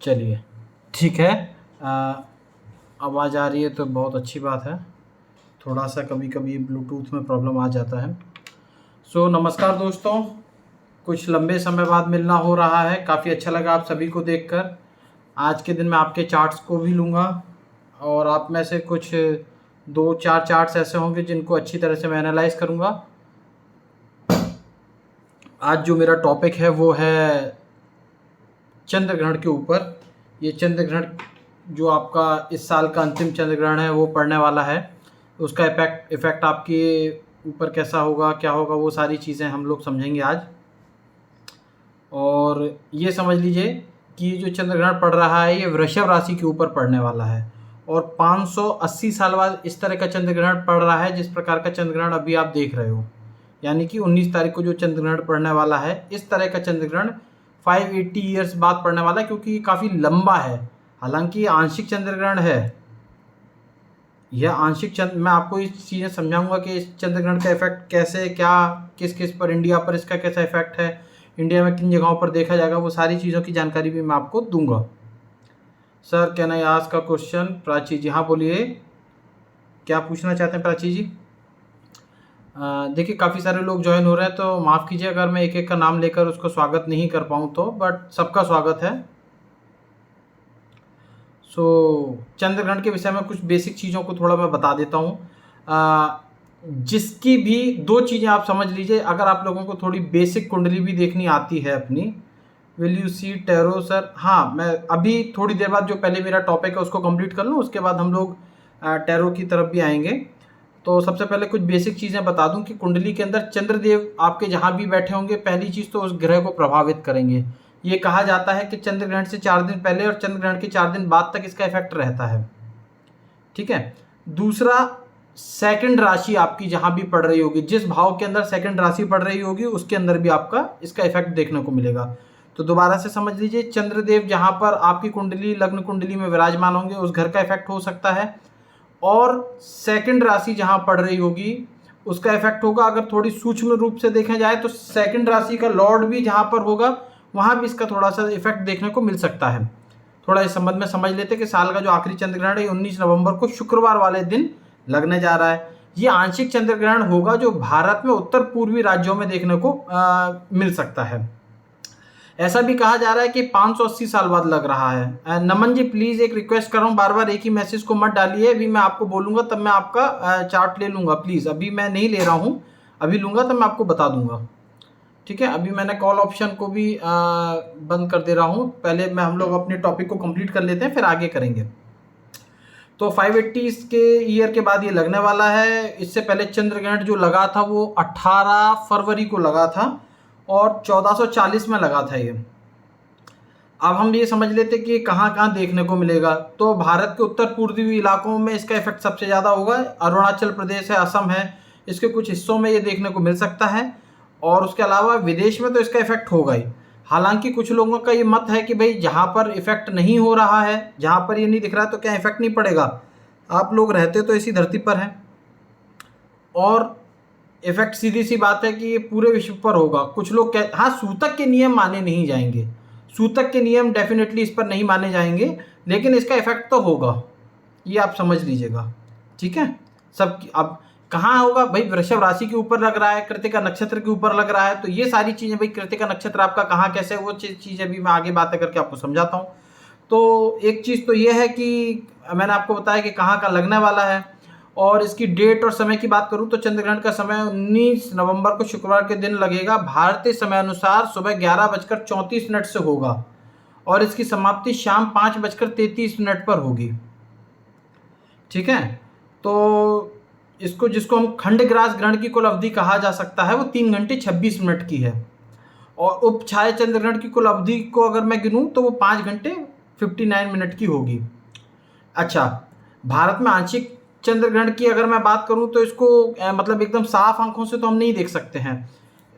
चलिए ठीक है। आवाज़ आ रही है तो बहुत अच्छी बात है। थोड़ा सा कभी कभी ब्लूटूथ में प्रॉब्लम आ जाता है। नमस्कार दोस्तों, कुछ लंबे समय बाद मिलना हो रहा है। काफ़ी अच्छा लगा आप सभी को देखकर। आज के दिन मैं आपके चार्ट्स को भी लूँगा और आप में से कुछ 2-4 चार्ट्स ऐसे होंगे जिनको अच्छी तरह से मैं एनालाइज करूँगा। आज जो मेरा टॉपिक है वो है चंद्र ग्रहण के ऊपर। ये चंद्र ग्रहण जो आपका इस साल का अंतिम चंद्र ग्रहण है वो पड़ने वाला है। उसका इफ़ेक्ट आपके ऊपर कैसा होगा, क्या होगा, वो सारी चीज़ें हम लोग समझेंगे आज। और ये समझ लीजिए कि जो चंद्र ग्रहण पड़ रहा है ये वृषभ राशि के ऊपर पड़ने वाला है और 580 साल बाद इस तरह का चंद्र ग्रहण पड़ रहा है जिस प्रकार का चंद्र ग्रहण अभी आप देख रहे हो। यानी कि 19 तारीख को जो चंद्र ग्रहण पड़ने वाला है, इस तरह का चंद्र ग्रहण 580 ईयर्स बाद पड़ने वाला है, क्योंकि ये काफ़ी लंबा है। हालांकि ये आंशिक चंद्र ग्रहण है। यह आंशिक चंद्र, मैं आपको इस चीज़ें समझाऊंगा कि इस चंद्र ग्रहण का इफेक्ट कैसे, क्या, किस किस पर, इंडिया पर इसका कैसा इफेक्ट है, इंडिया में किन जगहों पर देखा जाएगा, वो सारी चीज़ों की जानकारी भी मैं आपको दूंगा। सर कैन आई आस्क का क्वेश्चन? प्राची जी, हाँ बोलिए, क्या पूछना चाहते हैं प्राची जी? देखिए काफ़ी सारे लोग ज्वाइन हो रहे हैं तो माफ़ कीजिए अगर मैं एक एक का नाम लेकर उसको स्वागत नहीं कर पाऊँ तो, बट सबका स्वागत है। चंद्र ग्रहण के विषय में कुछ बेसिक चीज़ों को थोड़ा मैं बता देता हूँ। जिसकी भी दो चीज़ें आप समझ लीजिए। अगर आप लोगों को थोड़ी बेसिक कुंडली भी देखनी आती है अपनी, will you see tarot sir? हाँ, मैं अभी थोड़ी देर बाद जो पहले मेरा टॉपिक है उसको कंप्लीट कर लूँ, उसके बाद हम लोग टैरो की तरफ भी आएंगे। तो सबसे पहले कुछ बेसिक चीज़ें बता दूं कि कुंडली के अंदर चंद्रदेव आपके जहाँ भी बैठे होंगे, पहली चीज़ तो उस ग्रह को प्रभावित करेंगे। ये कहा जाता है कि चंद्र ग्रहण से 4 दिन पहले और चंद्र ग्रहण के 4 दिन बाद तक इसका इफेक्ट रहता है। ठीक है। दूसरा, सेकंड राशि आपकी जहां भी पड़ रही होगी, जिस भाव के अंदर सेकंड राशि पड़ रही होगी उसके अंदर भी आपका इसका इफेक्ट देखने को मिलेगा। तो दोबारा से समझ लीजिए, चंद्रदेव जहां पर आपकी कुंडली, लग्न कुंडली में विराजमान होंगे उस घर का इफेक्ट हो सकता है, और सेकंड राशि जहां पड़ रही होगी उसका इफेक्ट होगा। अगर थोड़ी सूक्ष्म रूप से देखा जाए तो सेकंड राशि का लॉर्ड भी जहां पर होगा वहां भी इसका थोड़ा सा इफेक्ट देखने को मिल सकता है। थोड़ा इस संबंध में समझ लेते हैं कि साल का जो आखिरी चंद्र ग्रहण है 19 नवंबर को शुक्रवार वाले दिन लगने जा रहा है। ये आंशिक चंद्र ग्रहण होगा जो भारत में उत्तर पूर्वी राज्यों में देखने को मिल सकता है। ऐसा भी कहा जा रहा है कि 580 साल बाद लग रहा है। नमन जी प्लीज एक रिक्वेस्ट कर रहा हूँ, बार बार एक ही मैसेज को मत डालिए। अभी मैं आपको बोलूंगा तब मैं आपका चार्ट ले लूंगा, प्लीज। अभी मैं नहीं ले रहा हूँ, अभी लूंगा तब मैं आपको बता दूंगा। ठीक है, अभी मैंने कॉल ऑप्शन को भी बंद कर दे रहा हूँ। पहले मैं हम लोग अपने टॉपिक को कंप्लीट कर लेते हैं, फिर आगे करेंगे। तो 580 के ईयर के बाद ये लगने वाला है। इससे पहले चंद्र ग्रहण जो लगा था वो 18 फरवरी को लगा था और 1440 में लगा था ये। अब हम ये समझ लेते कि कहाँ कहाँ देखने को मिलेगा। तो भारत के उत्तर पूर्वी इलाकों में इसका इफेक्ट सबसे ज़्यादा होगा। अरुणाचल प्रदेश है, असम है, इसके कुछ हिस्सों में ये देखने को मिल सकता है। और उसके अलावा विदेश में तो इसका इफेक्ट होगा ही। हालांकि कुछ लोगों का ये मत है कि भाई जहाँ पर इफेक्ट नहीं हो रहा है, जहाँ पर ये नहीं दिख रहा है, तो क्या इफेक्ट नहीं पड़ेगा? आप लोग रहते तो इसी धरती पर हैं और इफेक्ट सीधी सी बात है कि ये पूरे विश्व पर होगा। कुछ लोग हाँ, सूतक के नियम माने नहीं जाएंगे, सूतक के नियम डेफिनेटली इस पर नहीं माने जाएंगे, लेकिन इसका इफेक्ट तो होगा, ये आप समझ लीजिएगा। ठीक है। सब अब कहाँ होगा भाई? वृषभ राशि के ऊपर लग रहा है, कृतिका नक्षत्र के ऊपर लग रहा है, तो ये सारी चीजें भाई, कृतिका नक्षत्र आपका कहाँ कैसे, वो चीजें भी मैं आगे बातें करके आपको समझाता हूँ। तो एक चीज तो ये है कि मैंने आपको बताया कि कहाँ का लगने वाला है। और इसकी डेट और समय की बात करूं तो चंद्र ग्रहण का समय 19 नवंबर को शुक्रवार के दिन लगेगा। भारतीय समय अनुसार सुबह 11:34 से होगा और इसकी समाप्ति शाम 5:33 पर होगी। ठीक है। तो इसको, जिसको हम खंडग्रास ग्रहण की कुल अवधि कहा जा सकता है, वो 3 घंटे 26 मिनट की है। और उपछाया चंद्र ग्रहण की कुल अवधि को अगर मैं गिनूं तो वो 5 घंटे 59 मिनट की होगी। अच्छा, भारत में आंशिक चंद्र ग्रहण की अगर मैं बात करूं तो इसको मतलब एकदम साफ आंखों से तो हम नहीं देख सकते हैं,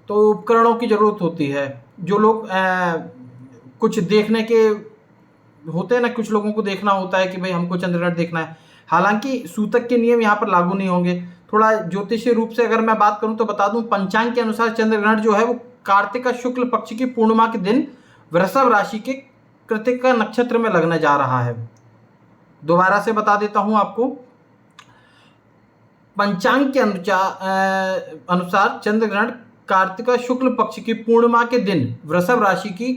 तो उपकरणों की जरूरत होती है। जो लोग कुछ देखने के होते हैं ना, कुछ लोगों को देखना होता है कि भाई हमको चंद्र ग्रहण देखना है। हालांकि सूतक के नियम यहाँ पर लागू नहीं होंगे। थोड़ा ज्योतिषीय रूप से अगर मैं बात करूं तो बता दूं, पंचांग के अनुसार चंद्र ग्रहण जो है वो कार्तिक शुक्ल पक्ष की पूर्णिमा के दिन वृषभ राशि के कृत्तिका नक्षत्र में लगने जा रहा है। दोबारा से बता देता हूं आपको, पंचांग के अनुसार चंद्र ग्रहण कार्तिका शुक्ल पक्ष की पूर्णिमा के दिन वृषभ राशि की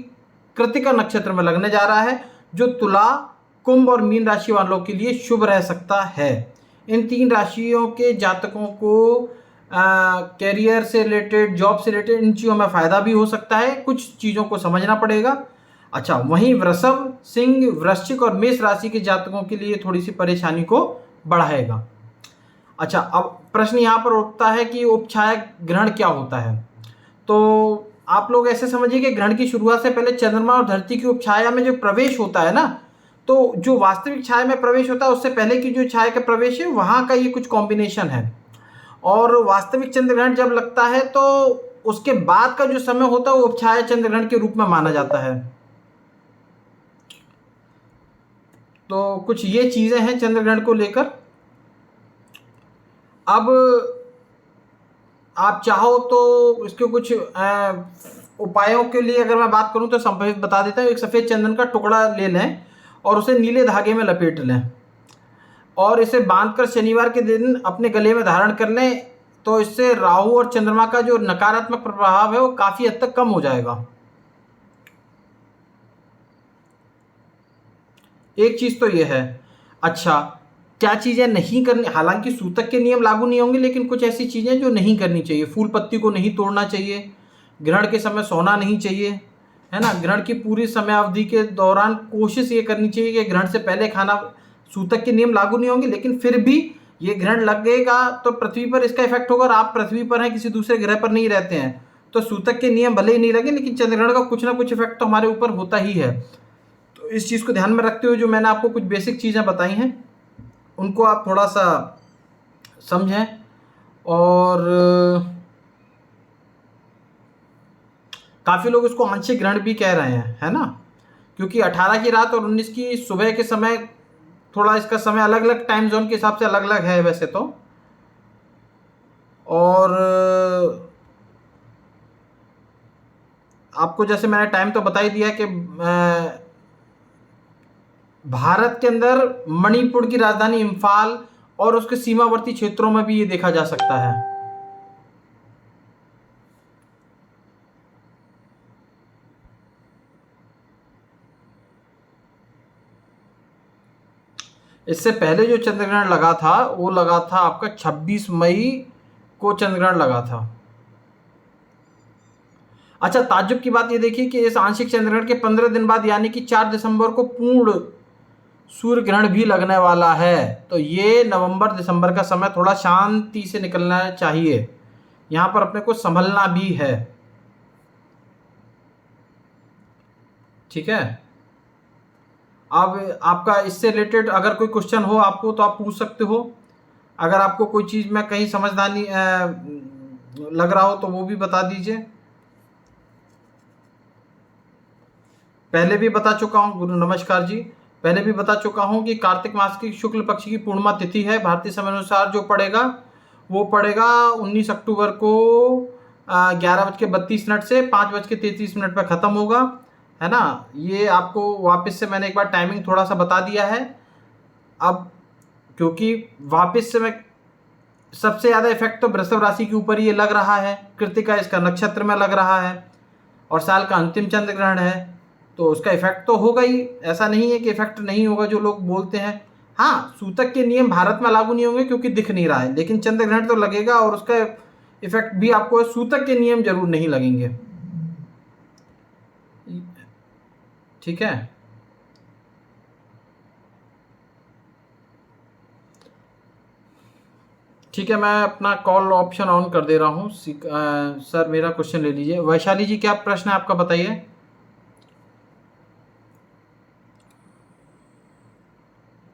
कृत्तिका नक्षत्र में लगने जा रहा है, जो तुला, कुंभ और मीन राशि वालों के लिए शुभ रह सकता है। इन 3 राशियों के जातकों को कैरियर से रिलेटेड, जॉब से रिलेटेड इन चीज़ों में फ़ायदा भी हो सकता है, कुछ चीज़ों को समझना पड़ेगा। अच्छा, वहीं वृषभ, सिंह, वृश्चिक और मेष राशि के जातकों के लिए थोड़ी सी परेशानी को बढ़ाएगा। अच्छा, अब प्रश्न यहाँ पर उठता है कि उपछाया ग्रहण क्या होता है। तो आप लोग ऐसे समझिए कि ग्रहण की शुरुआत से पहले चंद्रमा और धरती की उपछाया में जो प्रवेश होता है ना, तो जो वास्तविक छाया में प्रवेश होता है उससे पहले की जो छाया का प्रवेश है वहाँ का ये कुछ कॉम्बिनेशन है। और वास्तविक चंद्र ग्रहण जब लगता है तो उसके बाद का जो समय होता है वो उपछाया चंद्र ग्रहण के रूप में माना जाता है। तो कुछ ये चीज़ें हैं चंद्र ग्रहण को लेकर। अब आप चाहो तो इसके कुछ उपायों के लिए अगर मैं बात करूं तो संक्षिप्त बता देता हूं। एक सफ़ेद चंदन का टुकड़ा ले लें और उसे नीले धागे में लपेट लें और इसे बांधकर शनिवार के दिन अपने गले में धारण कर लें, तो इससे राहु और चंद्रमा का जो नकारात्मक प्रभाव है वो काफ़ी हद तक कम हो जाएगा। एक चीज़ तो ये है। अच्छा, क्या चीज़ें नहीं करनी, हालांकि सूतक के नियम लागू नहीं होंगे, लेकिन कुछ ऐसी चीज़ें जो नहीं करनी चाहिए। फूल पत्ती को नहीं तोड़ना चाहिए, ग्रहण के समय सोना नहीं चाहिए, है ना। ग्रहण की पूरी समय अवधि के दौरान कोशिश ये करनी चाहिए कि ग्रहण से पहले खाना, सूतक के नियम लागू नहीं होंगे लेकिन फिर भी ये ग्रहण लगेगा तो पृथ्वी पर इसका इफेक्ट होगा, और आप पृथ्वी पर हैं, किसी दूसरे ग्रह पर नहीं रहते हैं, तो सूतक के नियम भले ही नहीं लगे लेकिन चंद्रग्रहण का कुछ ना कुछ इफेक्ट तो हमारे ऊपर होता ही है। तो इस चीज़ को ध्यान में रखते हुए जो मैंने आपको कुछ बेसिक चीज़ें बताई हैं उनको आप थोड़ा सा समझें। और काफ़ी लोग इसको आंशिक ग्रहण भी कह रहे हैं, है ना, क्योंकि 18 की रात और 19 की सुबह के समय थोड़ा इसका समय अलग अलग टाइम जोन के हिसाब से अलग अलग है वैसे तो। और आपको जैसे मैंने टाइम तो बता ही दिया कि भारत के अंदर मणिपुर की राजधानी इम्फाल और उसके सीमावर्ती क्षेत्रों में भी ये देखा जा सकता है। इससे पहले जो चंद्रग्रहण लगा था वो लगा था आपका 26 मई को चंद्रग्रहण लगा था। अच्छा, ताज्जुब की बात ये देखिए कि इस आंशिक चंद्रग्रहण के 15 दिन बाद यानी कि 4 दिसंबर को पूर्ण सूर्य ग्रहण भी लगने वाला है। तो ये नवंबर दिसंबर का समय थोड़ा शांति से निकलना चाहिए, यहाँ पर अपने को संभलना भी है, ठीक है। अब आपका इससे रिलेटेड अगर कोई क्वेश्चन हो आपको तो आप पूछ सकते हो। अगर आपको कोई चीज़ में कहीं समझदारी लग रहा हो तो वो भी बता दीजिए। पहले भी बता चुका हूँ, गुरु नमस्कार जी, पहले भी बता चुका हूँ कि कार्तिक मास की शुक्ल पक्ष की पूर्णिमा तिथि है। भारतीय समय अनुसार जो पड़ेगा वो पड़ेगा 19 अक्टूबर को 11:32 से 5:33 पर ख़त्म होगा, है ना। ये आपको वापस से मैंने एक बार टाइमिंग थोड़ा सा बता दिया है। अब क्योंकि वापस से मैं सबसे ज़्यादा इफेक्ट तो वृषभ राशि के ऊपर ये लग रहा है, कृत्तिका इसका नक्षत्र में लग रहा है और साल का अंतिम चंद्र ग्रहण है, तो उसका इफेक्ट तो होगा ही। ऐसा नहीं है कि इफेक्ट नहीं होगा जो लोग बोलते हैं। हाँ, सूतक के नियम भारत में लागू नहीं होंगे क्योंकि दिख नहीं रहा है, लेकिन चंद्र ग्रहण तो लगेगा और उसका इफेक्ट भी आपको, सूतक के नियम जरूर नहीं लगेंगे, ठीक है। ठीक है, मैं अपना कॉल ऑप्शन ऑन कर दे रहा हूँ। सर मेरा क्वेश्चन ले लीजिए। वैशाली जी, क्या प्रश्न है आपका, बताइए।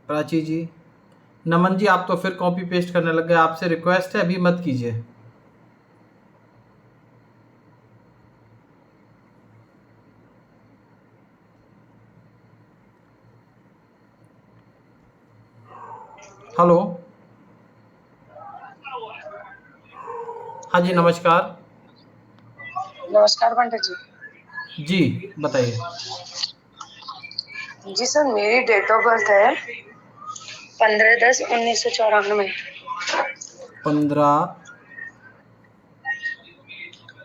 प्राची जी, नमन जी, आप तो फिर कॉपी पेस्ट करने लग गए, आपसे रिक्वेस्ट है अभी मत कीजिए। हेलो, हाँ जी, नमस्कार। नमस्कार पंडित जी। जी बताइए। जी सर, मेरी डेट ऑफ बर्थ है 15/10/1994।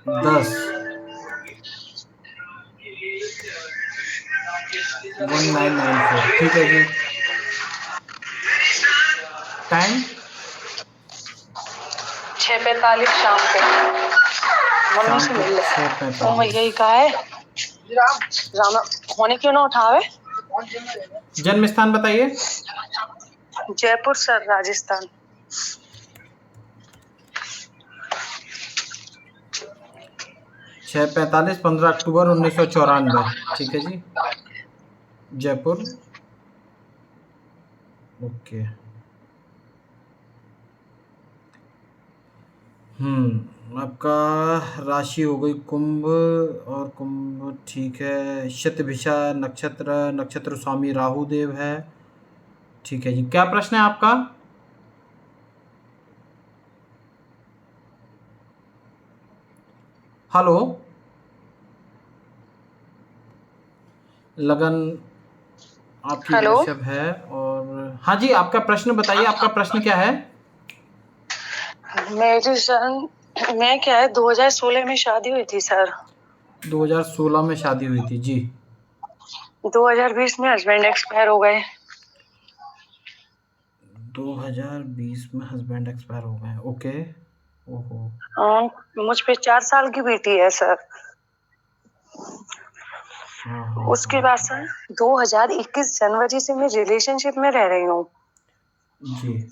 15/10/1994, ठीक है जी। टाइम 6:45 शाम को। मम्मी शाम से के मिल ले। ओ 6:45। भैया ही कहा है रामा होने क्यों ना उठावे। जन्म स्थान बताइए। जयपुर सर, राजस्थान। 6:45, 15 अक्टूबर 1994, ठीक है जी। जयपुर, ओके। आपका राशि हो गई कुंभ, और कुंभ ठीक है। शतभिषा नक्षत्र, नक्षत्र स्वामी राहु देव है, ठीक है जी। क्या प्रश्न है आपका? हेलो, लगन आपकी हेलो, वृषभ है। और हाँ जी, आपका प्रश्न बताइए, आपका प्रश्न क्या है? मेरी सर मैं क्या है 2016 में शादी हुई थी सर। 2016 में शादी हुई थी जी। 2020 में हस्बैंड एक्सपायर हो गए। 2020 में हस्बैंड एक्सपायर हो गए, ओके। ओहो। मुझ पे 4 साल की बेटी है सर। हाँ हाँ उसके हाँ बाद सर 2021 जनवरी से मैं रिलेशनशिप में रह रही हूँ। जी।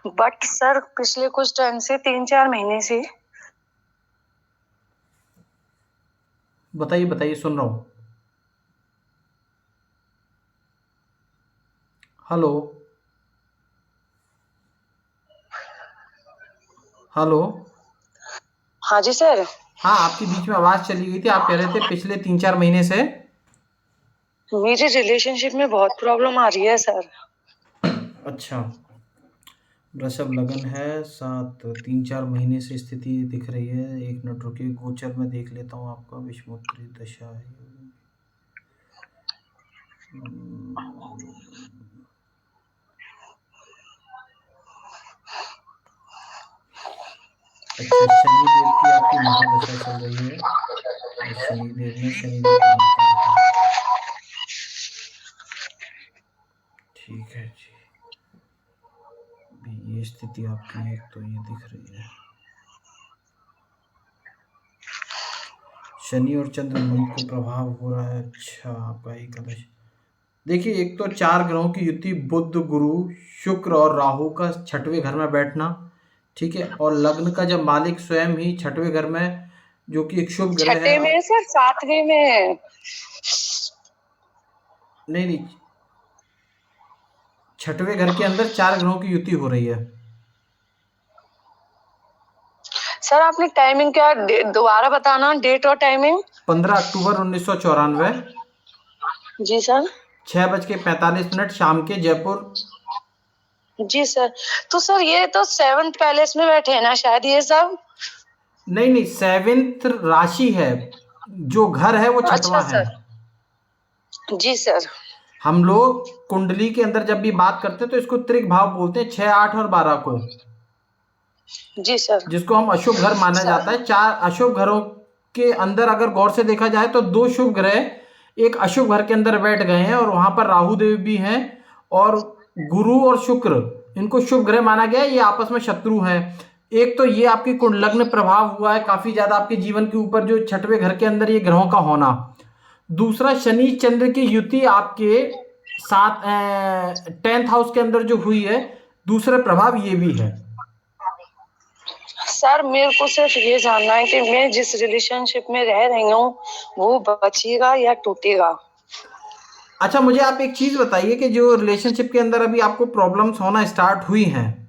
बट सर पिछले कुछ टाइम से 3-4 महीने से बताइए बताइए, सुन रहा हूँ। Hello, hello. हाँ जी सर, हाँ, आपकी बीच में आवाज़ चली गई थी। आप कह रहे थे पिछले 3-4 महीने से। मेरी रिलेशनशिप में बहुत प्रॉब्लम आ रही है सर। अच्छा। वृषभ लगन है, 3-4 महीने से स्थिति दिख रही है। एक मिनट रुकिए, गोचर में देख लेता हूँ आपका। विषमोत्तरी दशा है। अच्छा, शनि देव की आपकी महादशा चल रही है, और शनि देव में शनिदेव का अंतर है, ठीक है जी। भी ये स्थिति आपकी एक तो ये दिख रही है। शनि और चंद्र मंद को प्रभाव हो रहा है। अच्छा, आपका एकादश। देखिए, एक तो 4 ग्रहों की युति, बुध, गुरु, शुक्र और राहु का 6वें घर में बैठना, ठीक है। और लग्न का जब मालिक स्वयं ही 6वें घर में, जो कि एक शुभ ग्रह है। छठे में सर, 7वें में। नहीं नहीं, 6वें घर के अंदर 4 ग्रहों की युति हो रही है। सर आपने टाइमिंग क्या दोबारा बताना, डेट और टाइमिंग। 15 अक्टूबर 1994, जी सर। 6:45 शाम के, जयपुर। जी सर, तो सर ये तो 7th पैलेस में बैठे हैं ना शायद ये सब। नहीं नहीं, 7th राशि है, जो घर है वो अच्छा 6वां है। सर। जी सर। हम लोग कुंडली के अंदर जब भी बात करते हैं तो इसको त्रिक भाव बोलते हैं, 6, 8 और 12 को, जी सर। जिसको हम अशुभ घर माना सर जाता है। 4 अशुभ घरों के अंदर अगर गौर से देखा जाए तो 2 शुभ ग्रह एक अशुभ घर के अंदर बैठ गए हैं, और वहां पर राहु देव भी हैं, और गुरु और शुक्र, इनको शुभ ग्रह माना गया है। ये आपस में शत्रु हैं। एक तो ये आपकी लग्न प्रभाव हुआ है काफी ज्यादा आपके जीवन के ऊपर, जो 6वें घर के अंदर ये ग्रहों का होना। दूसरा, शनि चंद्र की युति आपके 10th हाउस के अंदर जो हुई है, दूसरा प्रभाव ये भी है। सर मेरे को सिर्फ ये जानना है कि मैं जिस रिलेशनशिप में रह रही हूँ वो बचेगा या टूटेगा। अच्छा, मुझे आप एक चीज बताइए कि जो रिलेशनशिप के अंदर अभी आपको प्रॉब्लम्स होना स्टार्ट हुई हैं,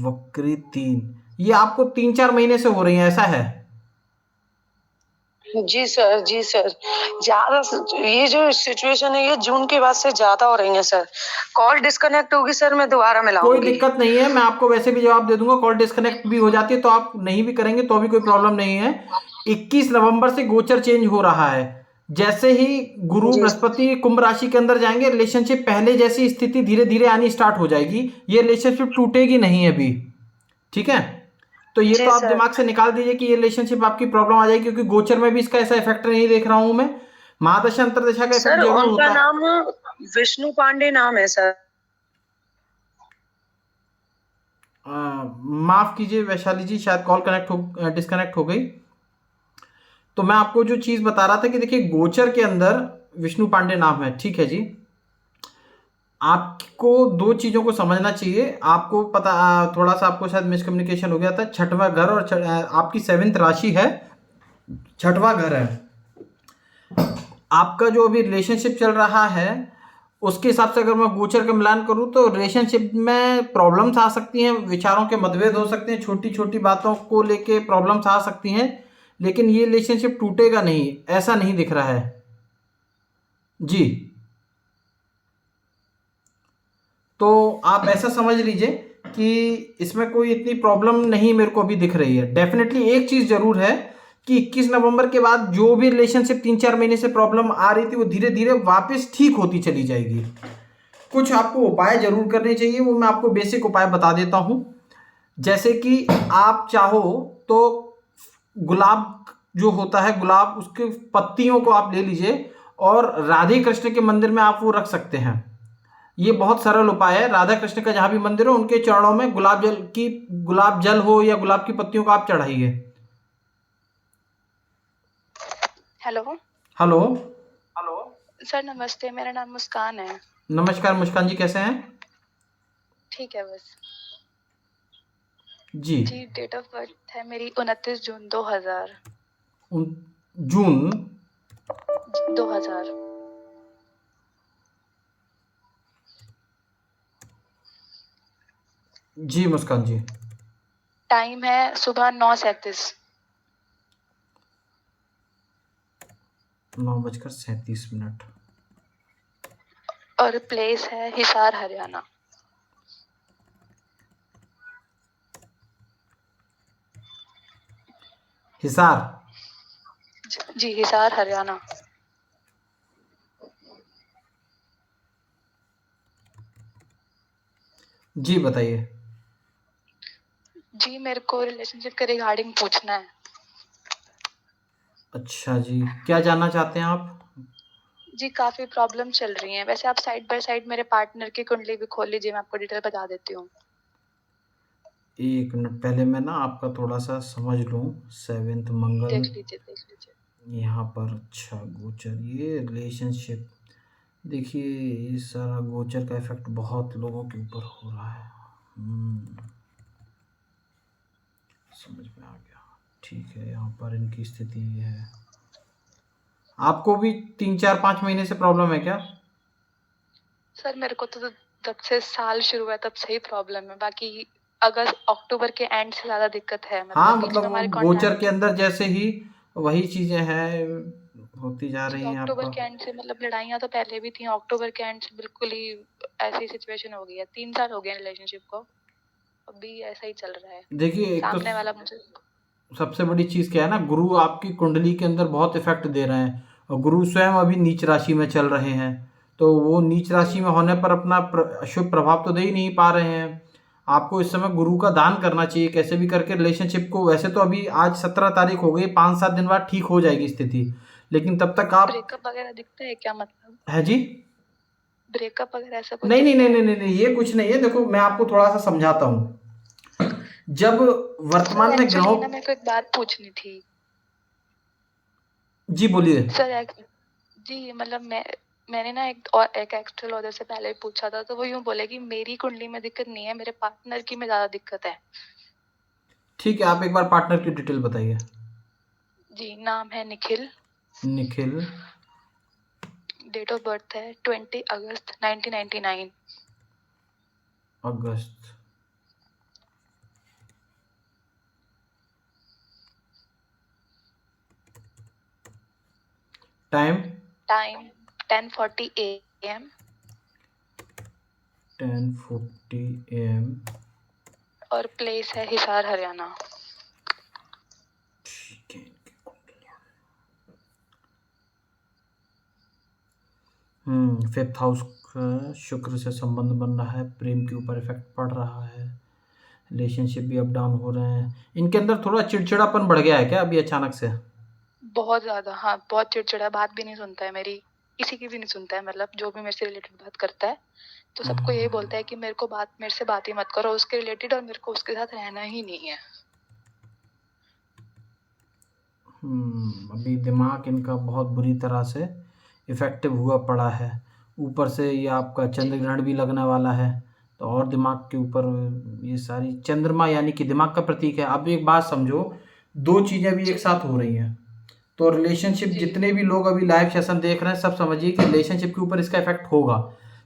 वक्री 3, ये आपको 3-4 महीने से हो रही हैं, ऐसा है? जी सर, जी सर। ज्यादा ये जो सिचुएशन है ये जून के बाद से ज्यादा हो रही है सर। कॉल डिस्कनेक्ट होगी सर, मैं दोबारा कोई मिलाऊंगी। दिक्कत नहीं है, मैं आपको वैसे भी जवाब दे दूंगा। कॉल डिस्कनेक्ट भी हो जाती है तो आप नहीं भी करेंगे तो भी कोई प्रॉब्लम नहीं है। 21 नवंबर से गोचर चेंज हो रहा है। जैसे ही गुरु जी बृहस्पति कुंभ राशि के अंदर जाएंगे, रिलेशनशिप पहले जैसी स्थिति धीरे धीरे आनी स्टार्ट हो जाएगी। ये रिलेशनशिप टूटेगी नहीं अभी, ठीक है। तो ये तो जी आप सर। दिमाग से निकाल दीजिए कि ये रिलेशनशिप आपकी प्रॉब्लम आ जाएगी, क्योंकि गोचर में भी इसका ऐसा इफेक्ट नहीं देख रहा हूं मैं। महादशा अंतरदशा का इफेक्ट सर जरूर उनका होता है। नाम विष्णु पांडे नाम है सर। माफ कीजिए वैशाली जी, शायद कॉल डिस्कनेक्ट हो गई। तो मैं आपको जो चीज बता रहा था कि देखिए, गोचर के अंदर विष्णु पांडे नाम है, ठीक है जी। आपको दो चीजों को समझना चाहिए। आपको पता, थोड़ा सा आपको शायद मिसकम्युनिकेशन हो गया था। छठवां घर और आपकी 7th राशि है, छठवां घर है। आपका जो अभी रिलेशनशिप चल रहा है, उसके हिसाब से अगर मैं गोचर का मिलान करूं तो रिलेशनशिप में प्रॉब्लम्स आ सकती हैं, विचारों के मतभेद हो सकते हैं, छोटी छोटी बातों को लेके प्रॉब्लम्स आ सकती हैं, लेकिन ये रिलेशनशिप टूटेगा नहीं, ऐसा नहीं दिख रहा है जी। तो आप ऐसा समझ लीजिए कि इसमें कोई इतनी प्रॉब्लम नहीं मेरे को अभी दिख रही है। डेफिनेटली एक चीज जरूर है कि 21 नवंबर के बाद जो भी रिलेशनशिप 3-4 महीने से प्रॉब्लम आ रही थी, वो धीरे धीरे वापस ठीक होती चली जाएगी। कुछ आपको उपाय जरूर करने चाहिए, वो मैं आपको बेसिक उपाय बता देता हूं। जैसे कि आप चाहो तो गुलाब जो होता है, गुलाब उसके पत्तियों को आप ले लीजिए और राधे कृष्ण के मंदिर में आप वो रख सकते हैं। ये बहुत सरल उपाय है। राधा कृष्ण का जहां भी मंदिर हो, उनके चरणों में गुलाब जल हो या गुलाब की पत्तियों को आप चढ़ाइए। हेलो। हेलो। हेलो सर, नमस्ते। मेरा नाम मुस्कान है। नमस्कार मुस्कान जी, कैसे हैं? ठीक है बस। जी। जी, डेट ऑफ बर्थ है मेरी 29 जून 2000। जून 2000। जी मुस्कान जी। टाइम है सुबह 9:37। 9:37। और प्लेस है हिसार, हरियाणा। हिसार। जी, हिसार, हरियाणा। जी बताइए। जी, मेरे को रिलेशनशिप के रिगार्डिंग पूछना है। अच्छा जी, क्या जानना चाहते हैं आप? जी, काफी प्रॉब्लम चल रही हैं। वैसे आप साइड बाय साइड मेरे पार्टनर की कुंडली भी खोल लीजिए, मैं आपको डिटेल बता देती हूँ। एक मिनट, पहले मैं ना आपका थोड़ा सा समझ लूं। 7th मंगल देख लीजिए, देख लीजिए। यहाँ पर, अच्छा गोचर, ये रिलेशनशिप। देखिए, ये सारा गोचर का इफेक्ट बहुत लोगों के ऊपर हो रहा है। समझ में आ गया। ठीक है, यहाँ पर इनकी स्थिति ये है। आपको भी 3-4-5 महीने से प्रॉब्लम है क्या? सर मेरे को तो जब से साल शुरू हुआ तब से ही प्रॉब्लम है। बाकी अगस्त अक्टूबर के एंड से ज्यादा दिक्कत है। हाँ, मतलब बीच मतलब में वो हमारे गोचर के कॉन्टैक्ट। अंदर जैसे ही वही चीजें हैं, होती जा जी, रही हैं अक्टूबर आपका। के एंड से मतलब लड़ाइयाँ तो पहले भी थी। अक्टूबर के एंड से बिल्कुल ही ऐसी सिचुएशन हो गई है। 3 साल हो गए रिलेशनशिप को, अभी ऐसा ही चल रहा है। देखिए, एक तो सामने वाला मुझे। सबसे बड़ी चीज क्या है ना, गुरु आपकी कुंडली के अंदर बहुत इफेक्ट दे रहे हैं, और गुरु स्वयं अभी नीच राशि में चल रहे हैं। तो वो नीच जी राशि में होने पर अपना शुभ प्रभाव तो दे ही नहीं पा रहे हैं। आपको इस समय गुरु का दान करना चाहिए कैसे भी करके रिलेशनशिप को। वैसे तो अभी आज 17 तारीख हो गई, 5-7 दिन बाद ठीक हो जाएगी स्थिति, लेकिन तब तक आप। ब्रेकअप वगैरह दिखता है क्या? मतलब है जी। ब्रेकअप वगैरह ऐसा कुछ नहीं नहीं दिखता नहीं है? नहीं नहीं नहीं, ये कुछ नहीं है। देखो, मैं आपको थोड़ा सा समझाता हूँ। जब सर वर्तमान में एक्चुअली ग्रहों। ना मेरे को एक बात पूछनी थी। जी बोलिए। सर जी मतलब मैंने ना एक एस्ट्रोलॉजर से पहले भी पूछा था, तो वो यूं बोले कि मेरी कुंडली में दिक्कत नहीं है, मेरे पार्टनर की में ज्यादा दिक्कत है। ठीक है, आप एक बार पार्टनर की डिटेल बताइए। जी, नाम है Nikhil. Nikhil. Date of birth है 20 अगस्त 1999। अगस्त। टाइम। Time 10:40 AM। 10:40 AM। और प्लेस है हिसार, हरियाणा। ठीक है। फिफ्थ हाउस शुक्र से संबंध बन रहा है, प्रेम के ऊपर इफेक्ट पड़ रहा है, रिलेशनशिप भी अप डाउन हो रहे हैं। इनके अंदर थोड़ा चिड़चिड़ापन बढ़ गया है क्या अभी अचानक से? बहुत ज़्यादा, हाँ, बहुत चिड़चिड़ा, बात भी नहीं सुनता है मेरी, किसी की भी नहीं सुनता है, मतलब जो भी मेरे से रिलेटेड बात करता है, तो सबको यही बोलता है कि मेरे से बात ही मत करो उसके रिलेटेड, और मेरे को उसके साथ रहना ही नहीं है। अभी दिमाग इनका बहुत बुरी तरह से इफ़ेक्टिव हुआ पड़ा है। ऊपर से ये आपका चंद्र ग्रहण भी लगने वाला है, तो और दिमाग के ऊपर ये सारी चंद्रमा यानी कि दिमाग का प्रतीक है। अब एक बात समझो, 2 चीज़ें भी एक साथ हो रही हैं। तो रिलेशनशिप जी। जितने भी लोग अभी लाइव सेशन देख रहे हैं, सब समझिए कि रिलेशनशिप के ऊपर इसका इफेक्ट होगा।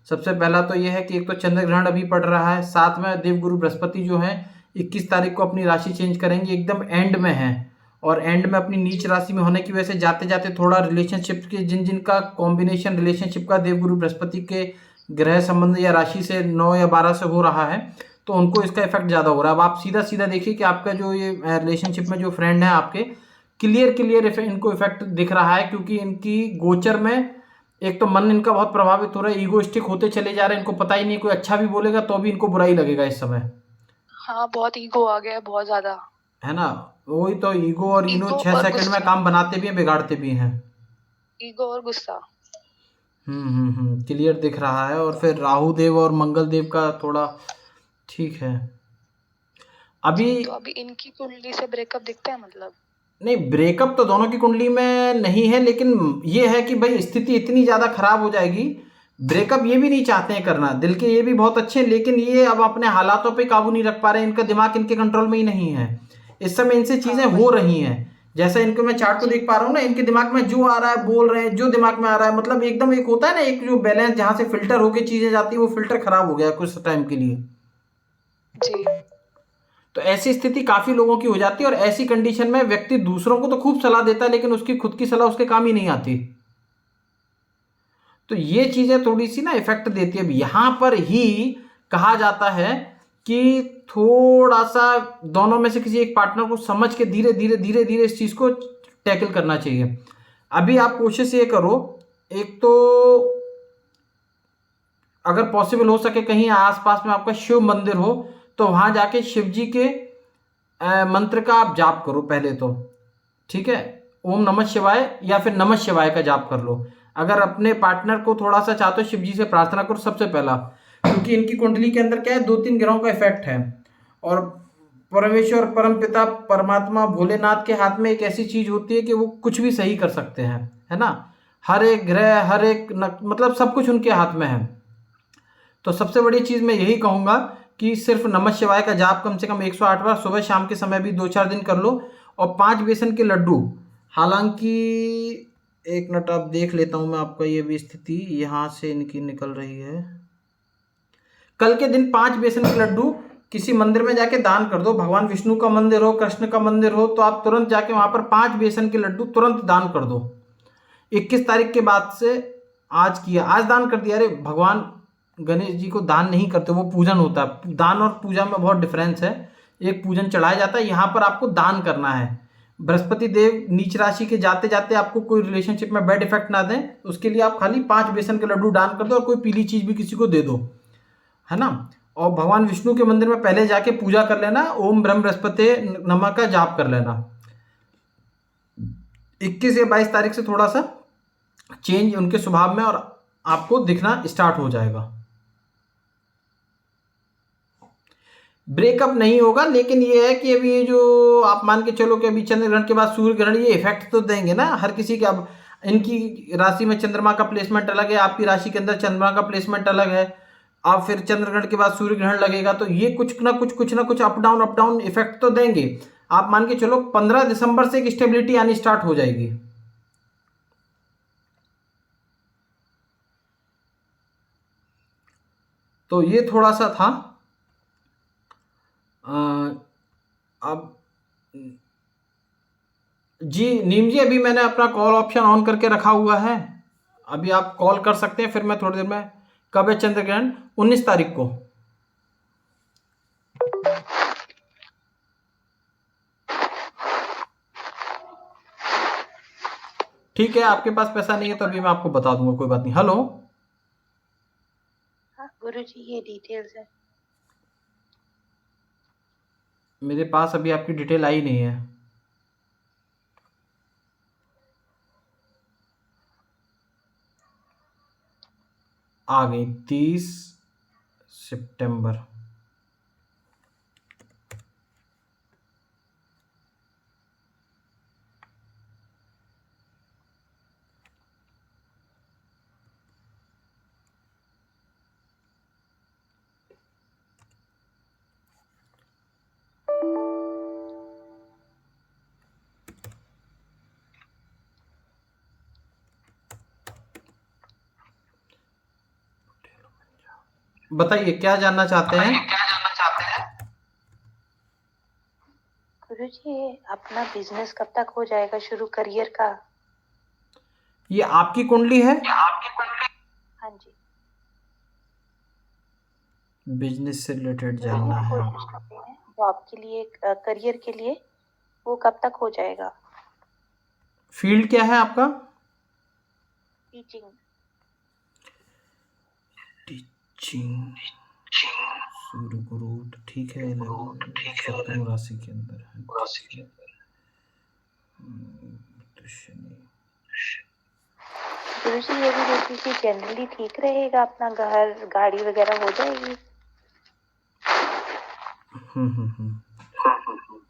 सबसे पहला तो ये है कि एक तो चंद्र ग्रहण अभी पड़ रहा है, साथ में देवगुरु बृहस्पति जो है 21 तारीख को अपनी राशि चेंज करेंगे, एकदम एंड में है, और एंड में अपनी नीच राशि में होने की वजह से जाते जाते थोड़ा रिलेशनशिप के जिन का कॉम्बिनेशन रिलेशनशिप का देवगुरु बृहस्पति के ग्रह संबंध या राशि से 9 या 12 से हो रहा है, तो उनको इसका इफेक्ट ज़्यादा हो रहा है। अब आप सीधा सीधा देखिए कि आपका जो ये रिलेशनशिप में जो फ्रेंड है आपके, क्लियर इनको इफेक्ट दिख रहा है, क्योंकि इनकी गोचर में एक तो मन इनका बहुत प्रभावित हो रहा है, ईगोइस्टिक होते चले जा रहे हैं, इनको पता ही नहीं, कोई अच्छा भी बोलेगा तो भी इनको बुरा ही लगेगा इस समय, हाँ, बहुत ईगो आ गया है, बहुत ज़्यादा। है ना? वही तो, ईगो और इनो ईगो 6 और सेकंड में गुस्सा, काम बनाते भी हैं, बिगाड़ते भी हैं। ईगो और गुस्सा। क्लियर दिख रहा है। और फिर राहु देव और मंगल देव का थोड़ा ठीक है अभी। जी, तो अभी इनकी कुंडली से ब्रेकअप दिखता है मतलब? नहीं, ब्रेकअप तो दोनों की कुंडली में नहीं है, लेकिन ये है कि भाई स्थिति इतनी ज़्यादा खराब हो जाएगी। ब्रेकअप ये भी नहीं चाहते हैं करना, दिल के ये भी बहुत अच्छे हैं, लेकिन ये अब अपने हालातों पे काबू नहीं रख पा रहे हैं, इनका दिमाग इनके कंट्रोल में ही नहीं है। इस समय इनसे चीज़ें हाँ, हो रही हैं, जैसा इनको मैं चार्ट को देख पा रहा हूँ ना, इनके दिमाग में जो आ रहा है बोल रहे हैं, जो दिमाग में आ रहा है, मतलब एकदम एक होता है ना, एक जो बैलेंस जहाँ से फिल्टर होके चीज़ें जाती है, वो फिल्टर खराब हो गया है कुछ टाइम के लिए। जी। तो ऐसी स्थिति काफी लोगों की हो जाती है, और ऐसी कंडीशन में व्यक्ति दूसरों को तो खूब सलाह देता है, लेकिन उसकी खुद की सलाह उसके काम ही नहीं आती। तो ये चीजें थोड़ी सी ना इफेक्ट देती है। अब यहां पर ही कहा जाता है कि थोड़ा सा दोनों में से किसी एक पार्टनर को समझ के धीरे धीरे धीरे धीरे इस चीज को टैकल करना चाहिए। अभी आप कोशिश ये करो, एक तो अगर पॉसिबल हो सके कहीं आसपास में आपका शिव मंदिर हो, तो वहां जाके शिव जी के मंत्र का आप जाप करो पहले तो, ठीक है? ओम नमः शिवाय या फिर नमः शिवाय का जाप कर लो। अगर अपने पार्टनर को थोड़ा सा चाहते हो, शिव जी से प्रार्थना करो सबसे पहला, क्योंकि इनकी कुंडली के अंदर क्या है, 2-3 ग्रहों का इफेक्ट है, और परमेश्वर परम पिता परमात्मा भोलेनाथ के हाथ में एक ऐसी चीज होती है कि वो कुछ भी सही कर सकते हैं, है ना? हर एक ग्रह, हर एक मतलब सब कुछ उनके हाथ में है। तो सबसे बड़ी चीज मैं यही कहूंगा कि सिर्फ नमः शिवाय का जाप कम से कम 108 बार सुबह शाम के समय भी 2-4 दिन कर लो, और 5 बेसन के लड्डू। हालांकि एक मिनट आप देख लेता हूं मैं आपका, ये भी स्थिति यहां से इनकी निकल रही है। कल के दिन 5 बेसन के लड्डू किसी मंदिर में जाके दान कर दो, भगवान विष्णु का मंदिर हो, कृष्ण का मंदिर हो, तो आप तुरंत जाके वहां पर 5 बेसन के लड्डू तुरंत दान कर दो। 21 तारीख के बाद से, आज किया, आज दान कर दिया, अरे भगवान गणेश जी को दान नहीं करते, वो पूजन होता है। दान और पूजा में बहुत डिफरेंस है, एक पूजन चढ़ाया जाता है, यहाँ पर आपको दान करना है। बृहस्पति देव नीच राशि के जाते जाते आपको कोई रिलेशनशिप में बैड इफेक्ट ना दें, उसके लिए आप खाली 5 बेसन के लड्डू दान कर दो, और कोई पीली चीज भी किसी को दे दो, है ना? और भगवान विष्णु के मंदिर में पहले जाके पूजा कर लेना, ओम ब्रह्म बृहस्पति नमः का जाप कर लेना। 21 या 22 तारीख से थोड़ा सा चेंज उनके स्वभाव में और आपको दिखना स्टार्ट हो जाएगा। ब्रेकअप नहीं होगा, लेकिन ये है कि अभी ये जो आप मान के चलो कि अभी चंद्र ग्रहण के बाद सूर्य ग्रहण, ये इफेक्ट तो देंगे ना हर किसी के। अब इनकी राशि में चंद्रमा का प्लेसमेंट अलग है, आपकी राशि के अंदर चंद्रमा का प्लेसमेंट अलग है, अब फिर चंद्र ग्रहण के बाद सूर्य ग्रहण लगेगा, तो ये कुछ ना कुछ अप डाउन इफेक्ट तो देंगे। आप मान के चलो 15 दिसंबर से एक स्टेबिलिटी आनी स्टार्ट हो जाएगी। तो ये थोड़ा सा था। अब जी नीम जी, अभी मैंने अपना कॉल ऑप्शन ऑन करके रखा हुआ है, अभी आप कॉल कर सकते हैं, फिर मैं थोड़ी देर में। कब है चंद्र ग्रहण? 19 तारीख को। ठीक है, आपके पास पैसा नहीं है तो अभी मैं आपको बता दूंगा, कोई बात नहीं। हेलो। गुरुजी ये डिटेल्स है। मेरे पास अभी आपकी डिटेल आई नहीं है। आ गई 30 सितंबर। बताइए क्या जानना चाहते हैं? गुरुजी ये अपना बिजनेस कब तक हो जाएगा शुरू, करियर का? ये आपकी कुंडली है? हाँ जी। बिजनेस से रिलेटेड गुरुजी जानना है। कोशिश करते हैं जॉब के लिए, करियर के लिए, वो कब तक हो जाएगा? फील्ड क्या है आपका? टीचिंग। टीचिंग। सूर्य गुरु तो ठीक है, शत्रु राशि के अंदर है। तो शनि। गुरुजी ये भी देखिए कि जनरली ठीक रहेगा, अपना घर गाड़ी वगैरह हो जाएगी।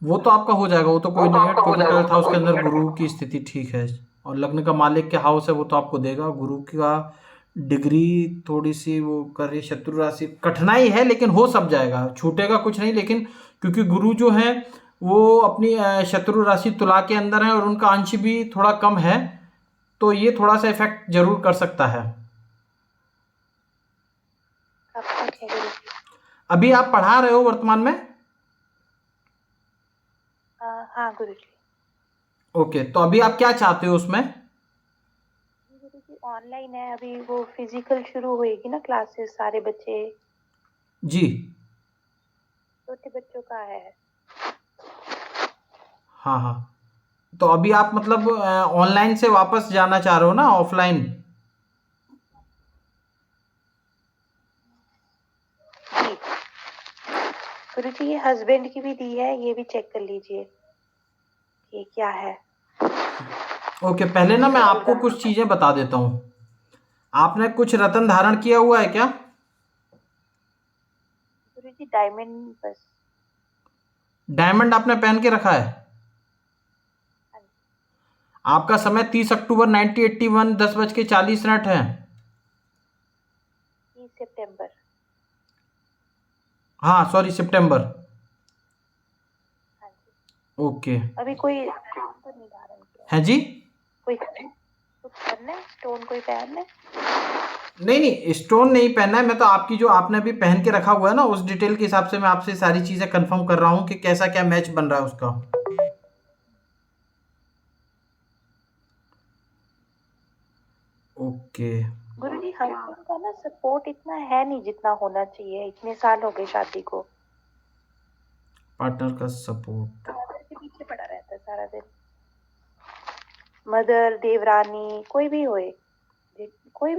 वो तो आपका हो जाएगा, वो तो कोई नहीं है। क्योंकि 12th हाउस के अंदर गुरु की स्थिति ठीक है और लग्न का मालिक के हाउस है, वो तो आपको देगा। गुरु का डिग्री थोड़ी सी वो कर रही, शत्रु राशि कठिनाई है, लेकिन हो सब जाएगा, छूटेगा कुछ नहीं। लेकिन क्योंकि गुरु जो है वो अपनी शत्रु राशि तुला के अंदर है और उनका अंश भी थोड़ा कम है, तो ये थोड़ा सा इफेक्ट जरूर कर सकता है। कब तक है गुरुजी? अभी आप पढ़ा रहे हो वर्तमान में? हाँ गुरुजी। ओके, तो अभी आप क्या चाहते हो उसमें? गुरुजी ऑनलाइन है अभी, वो फिजिकल शुरू होएगी ना क्लासेस, सारे बच्चे, जी छोटे बच्चों का है। हाँ हाँ, तो अभी आप मतलब ऑनलाइन से वापस जाना चाह रहे हो ना, ऑफलाइन? जी गुरुजी ये हस्बैंड की भी दी है, ये भी चेक कर लीजिए ये क्या है। ओके, पहले ना मैं आपको कुछ चीजें बता देता हूँ। आपने कुछ रत्न धारण किया हुआ है क्या? गुरुजी डायमंड बस। डायमंड आपने पहन के रखा है? हाँ जी। आपका समय 30 अक्टूबर 1981 10:40 है। 30 सितंबर। हाँ सॉरी, सितंबर। हाँ जी। ओके। अभी कोई स्टोन तो नहीं धारण किया है जी? कोई कुछ करना है, स्टोन कोई पहनना है? नहीं नहीं, स्टोन नहीं पहनना है। मैं तो आपकी जो आपने अभी पहन के रखा हुआ है ना, उस डिटेल के हिसाब से मैं आपसे सारी चीजें कंफर्म कर रहा हूँ कि कैसा क्या मैच बन रहा है उसका। ओके। गुरुजी हस्बैंड का ना सपोर्ट इतना है नहीं जितना होना चाहिए, इतने साल हो गए शादी को। पार्टनर का सपोर्ट। मदर के पीछे पड़ा रहता है सारा दिन। मदर, देवरानी, कोई भी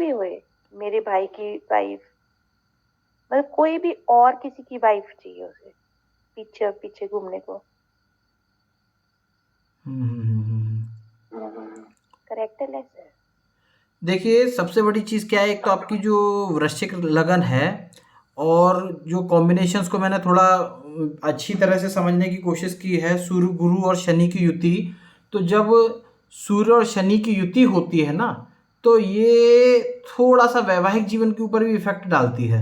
होए, मेरे भाई की वाइफ, मतलब कोई भी और किसी की वाइफ चाहिए उसे, पीछे पीछे घूमने को। करेक्टलेस है। देखिए सबसे बड़ी चीज़ क्या है, एक तो आपकी जो वृश्चिक लगन है, और जो कॉम्बिनेशंस को मैंने थोड़ा अच्छी तरह से समझने की कोशिश की है, सूर्य गुरु और शनि की युति। तो जब सूर्य और शनि की युति होती है ना, तो ये थोड़ा सा वैवाहिक जीवन के ऊपर भी इफेक्ट डालती है।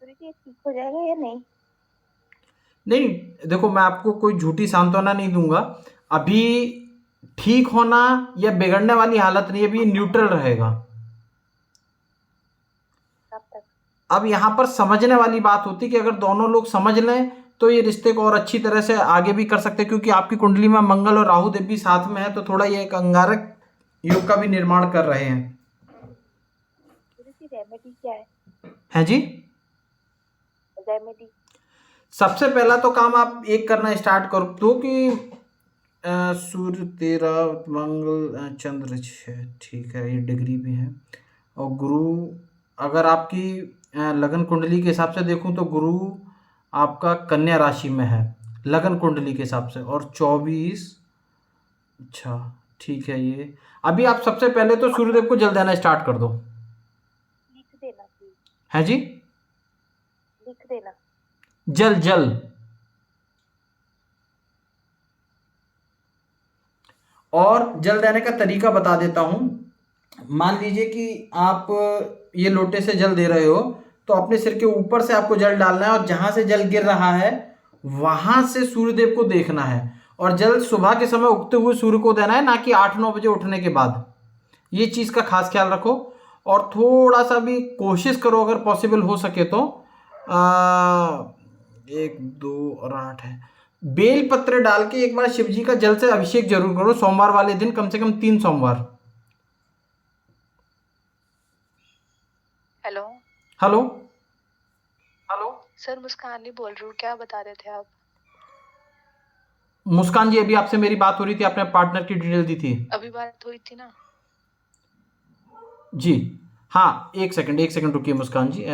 गुरुजी ये ठीक हो जाएगा या नहीं? नहीं, देखो मैं आपको कोई झूठी सांत्वना नहीं दूंगा। अभी ठीक होना या बिगड़ने वाली हालत नहीं है, अभी ये न्यूट्रल रहेगा। कब तक? अब यहाँ पर समझने वाली बात होती है कि अगर दोनों लोग समझ लें तो ये रिश्ते को और अच्छी तरह से आगे भी कर सकते हैं। क्योंकि आपकी कुंडली में मंगल और राहु देव भी साथ में है, तो थोड़ा ये एक अंगारक योग का भी निर्माण कर रहे हैं। गुरुजी रेमेडी क्या है? हैं जी? रेमेडी सबसे पहला तो काम आप एक करना स्टार्ट कर दो कि सूर्य 13, मंगल चंद्र 6, ठीक है, ये डिग्री भी है, और गुरु अगर आपकी लगन कुंडली के हिसाब से देखूं तो गुरु आपका कन्या राशि में है लगन कुंडली के हिसाब से, और 24। अच्छा, ठीक है। ये अभी आप सबसे पहले तो सूर्यदेव को जल देना स्टार्ट कर दो। लिख देना प्लीज, है जी? लिख देना। जल जल। और जल देने का तरीका बता देता हूँ। मान लीजिए कि आप ये लोटे से जल दे रहे हो, तो अपने सिर के ऊपर से आपको जल डालना है, और जहां से जल गिर रहा है वहां से सूर्यदेव को देखना है। और जल सुबह के समय उगते हुए सूर्य को देना है, ना कि 8-9 बजे उठने के बाद। ये चीज़ का खास ख्याल रखो। और थोड़ा सा भी कोशिश करो अगर पॉसिबल हो सके तो 1, 2 और 8 है, बेल पत्र डाल के एक बार शिव जी का जल से अभिषेक जरूर करो सोमवार वाले दिन, कम से कम 3 सोमवार। Hello hello. हेलो सर, मुस्कान नहीं बोल रही हूँ, क्या बता रहे थे आप? मुस्कान जी, अभी आपसे मेरी बात हो रही थी, आपने पार्टनर की डिटेल दी थी। अभी बात हुई थी ना? जी हाँ, एक सेकंड रुकिए मुस्कान जी।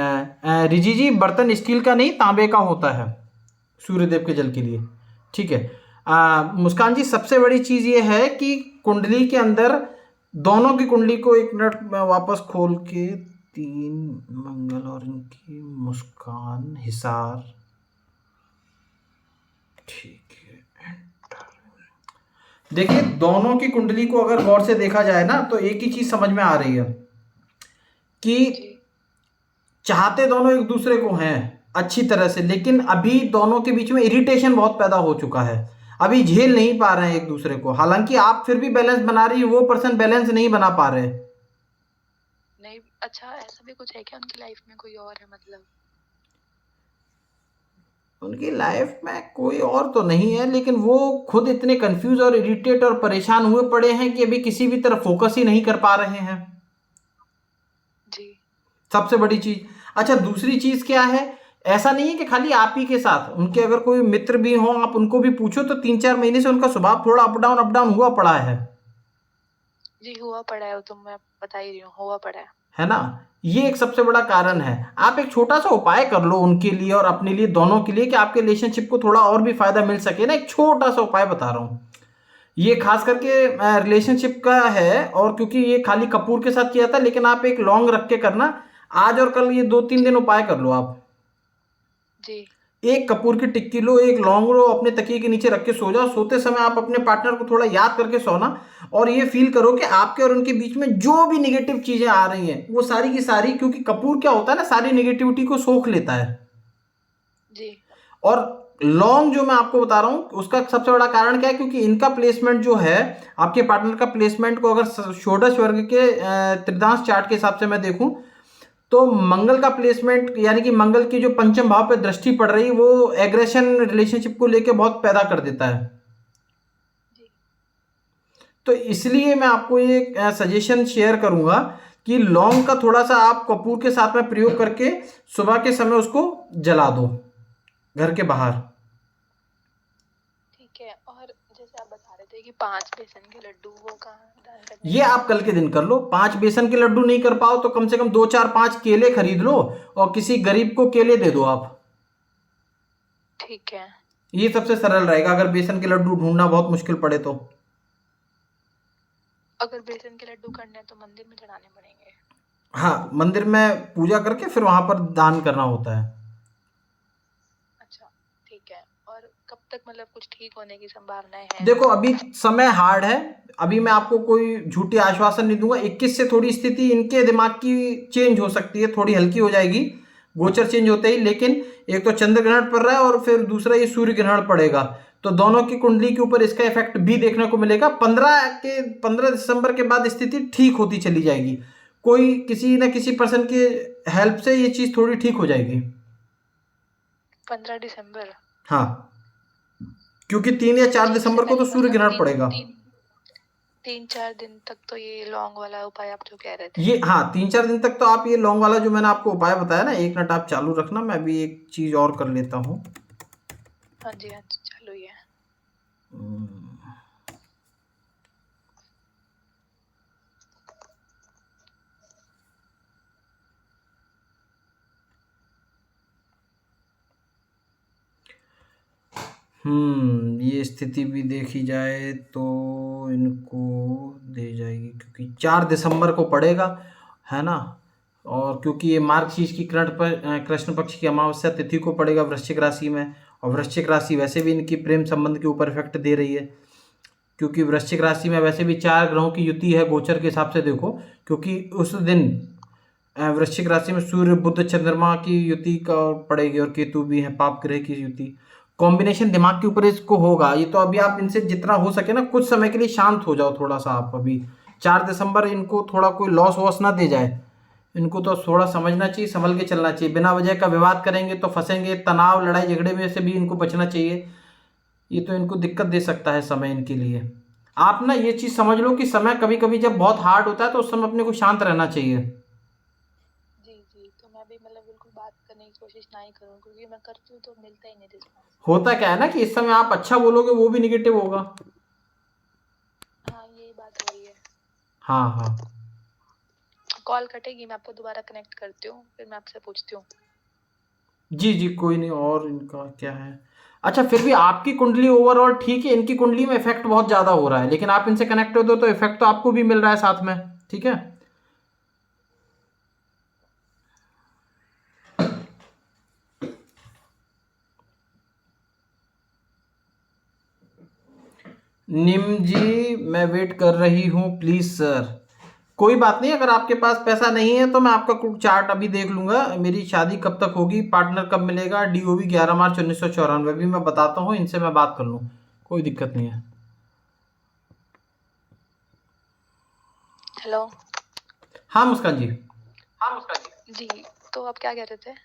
रिजी जी, बर्तन स्टील का नहीं तांबे का होता है सूर्यदेव के जल के लिए, ठीक है। मुस्कान जी, सबसे बड़ी चीज़ ये है कि कुंडली के अंदर दोनों की कुंडली को, एक मिनट में वापस खोल के, 3 मंगल और इनकी मुस्कान हिसार, ठीक है। देखिए, दोनों की कुंडली को अगर गौर से देखा जाए ना, तो एक ही चीज समझ में आ रही है कि जी चाहते दोनों एक दूसरे को हैं अच्छी तरह से, लेकिन अभी दोनों के बीच में इरिटेशन बहुत पैदा हो चुका है। अभी झेल नहीं पा रहे हैं एक दूसरे को। हालांकि आप फिर भी बैलेंस बना रही है, वो पर्सन बैलेंस नहीं बना पा रहे। नहीं, अच्छा ऐसा भी कुछ है क्या उनकी लाइफ में कोई और है मतलब? उनकी लाइफ में कोई और तो नहीं है, लेकिन वो खुद इतने कंफ्यूज और इरिटेट और परेशान हुए पड़े हैं कि अभी किसी भी तरफ फोकस ही नहीं कर पा रहे हैं। जी सबसे बड़ी चीज। अच्छा, दूसरी चीज क्या है, ऐसा नहीं है कि खाली आप ही के साथ, उनके अगर कोई मित्र भी हो, आप उनको भी पूछो तो 3-4 महीने से उनका स्वभाव थोड़ा अप डाउन हुआ पड़ा जी, हुआ पड़ा है वो तो मैं बता ही रही हूँ, हुआ पड़ा है ना? ये एक सबसे बड़ा कारण है। आप एक छोटा सा उपाय कर लो उनके लिए और अपने लिए, दोनों के लिए, कि आपके रिलेशनशिप को थोड़ा और भी फायदा मिल सके ना। एक छोटा सा उपाय बता रहा हूँ, ये खास करके रिलेशनशिप का है, और क्योंकि ये खाली कपूर के साथ किया था, लेकिन आप एक लॉन्ग रख के करना। आज और कल ये 2-3 दिन उपाय कर लो आप। जी। एक कपूर की टिक्की लो, एक लौंग लो, अपने तकिए के नीचे रख के सो जाओ। सोते समय आप अपने पार्टनर को थोड़ा याद करके सोना, और ये फील करो कि आपके और उनके बीच में जो भी निगेटिव चीजें आ रही हैं वो सारी की सारी, क्योंकि कपूर क्या होता है ना, सारी निगेटिविटी को सोख लेता है। जी और लॉन्ग जो मैं आपको बता रहा हूं, उसका सबसे बड़ा कारण क्या है, क्योंकि इनका प्लेसमेंट जो है, आपके पार्टनर का प्लेसमेंट को अगर षोडश वर्ग के त्रिदांश चार्ट के हिसाब से मैं देखूं, तो मंगल का प्लेसमेंट, यानी कि मंगल की जो पंचम भाव पे दृष्टि पड़ रही, वो एग्रेशन रिलेशनशिप को लेके बहुत पैदा कर देता है। जी तो इसलिए मैं आपको ये सजेशन शेयर करूंगा कि लौंग का थोड़ा सा आप कपूर के साथ में प्रयोग करके सुबह के समय उसको जला दो घर के बाहर। ठीक है। और जैसे आप बता रहे थे कि 5 बेसन के लड्डू, वो कहाँ दान करने ये आप कल के दिन कर लो। 5 बेसन के लड्डू नहीं कर पाओ तो कम से कम 2-4-5 केले खरीद लो, और किसी गरीब को केले दे दो आप। ठीक है। ये सबसे सरल रहेगा, अगर बेसन के लड्डू ढूंढना बहुत मुश्किल पड़े तो। अगर बेसन के लड्डू करने हैं तो मंदिर में चढ़ाने पड़ेंगे? हाँ, मंदिर में पूजा करके फिर वहां पर दान करना होता है। अच्छा ठीक है। और कब तक मतलब कुछ ठीक होने की संभावनाएं हैं? देखो, अभी समय हार्ड है। अभी मैं आपको कोई झूठी आश्वासन नहीं दूंगा। 21 से थोड़ी स्थिति इनके दिमाग की चेंज हो सकती है, थोड़ी हल्की हो जाएगी गोचर चेंज होते ही। लेकिन एक तो चंद्र ग्रहण पड़ रहा है, और फिर दूसरा ये सूर्य ग्रहण पड़ेगा, तो दोनों की कुंडली के ऊपर इसका इफेक्ट भी देखने को मिलेगा। 15 दिसंबर के बाद स्थिति ठीक होती चली जाएगी। कोई किसी न किसी पर्सन के हेल्प से ये चीज थोड़ी ठीक हो जाएगी। 15 दिसंबर? हाँ, क्योंकि 3 या 4 जी, उससे दिसंबर को तो पहले सूर्य मतलब ग्रहण पड़ेगा। 3-4 दिन तक तो ये लौंग वाला उपाय आप जो कह रहे थे? ये हाँ, 3-4 दिन तक तो आप ये लौंग वाला जो मैंने आपको उपाय बताया ना, 1 मिनट आप चालू रखना, मैं अभी एक चीज और कर लेता हूँ। हाँ जी चालू ही है। ये स्थिति भी देखी जाए तो इनको दे जाएगी, क्योंकि 4 दिसंबर को पड़ेगा, है ना? और क्योंकि ये मार्गशीर्ष की कृष्ण पक्ष की अमावस्या तिथि को पड़ेगा वृश्चिक राशि में, और वृश्चिक राशि वैसे भी इनकी प्रेम संबंध के ऊपर इफेक्ट दे रही है, क्योंकि वृश्चिक राशि में वैसे भी 4 ग्रहों की युति है गोचर के हिसाब से देखो, क्योंकि उस दिन वृश्चिक राशि में सूर्य बुध चंद्रमा की युति का पड़ेगी, और केतु भी है पाप ग्रह की युति। कॉम्बिनेशन दिमाग के ऊपर इसको होगा। ये तो अभी आप इनसे जितना हो सके ना कुछ समय के लिए शांत हो जाओ थोड़ा सा आप अभी। 4 दिसंबर इनको थोड़ा कोई लॉस वॉस ना दे जाए, इनको तो थोड़ा समझना चाहिए, संभल के चलना चाहिए। बिना वजह का विवाद करेंगे तो फंसेंगे, तनाव लड़ाई झगड़े में से भी इनको बचना चाहिए। ये तो इनको दिक्कत दे सकता है समय इनके लिए। आप ना ये चीज़ समझ लो कि समय कभी कभी जब बहुत हार्ड होता है तो उस समय अपने को शांत रहना चाहिए। जी जी, तो मैं भी मतलब बिल्कुल बात करने की कोशिश ना ही करूँ, क्योंकि मैं करती हूँ तो मिलता ही नहीं रिस्पॉन्स। होता क्या है ना कि इस समय आप अच्छा बोलोगे वो भी निगेटिव होगा। हाँ, यही बात हो रही है। हाँ हाँ, कॉल कटेगी, मैं आपको दोबारा कनेक्ट करती हूँ, फिर मैं आपसे पूछती हूँ। जी जी, कोई नहीं। और इनका क्या है? अच्छा, फिर भी आपकी कुंडली ओवरऑल ठीक है, इनकी कुंडली में इफेक्ट बहुत ज़्यादा हो रहा है, लेकिन आप इनसे कनेक्ट हो दो तो इफेक्ट तो आपको भी मिल रहा है साथ में, ठीक है। निम जी, मैं वेट कर रही हूँ प्लीज़ सर। कोई बात नहीं, अगर आपके पास पैसा नहीं है तो मैं आपका कुछ चार्ट अभी देख लूंगा। मेरी शादी कब तक होगी, पार्टनर कब मिलेगा, DOB 11 मार्च 1994 भी मैं बताता हूँ, इनसे मैं बात कर लूँ, कोई दिक्कत नहीं है। हेलो। हाँ मुस्कान जी। जी, तो आप क्या कह रहे थे?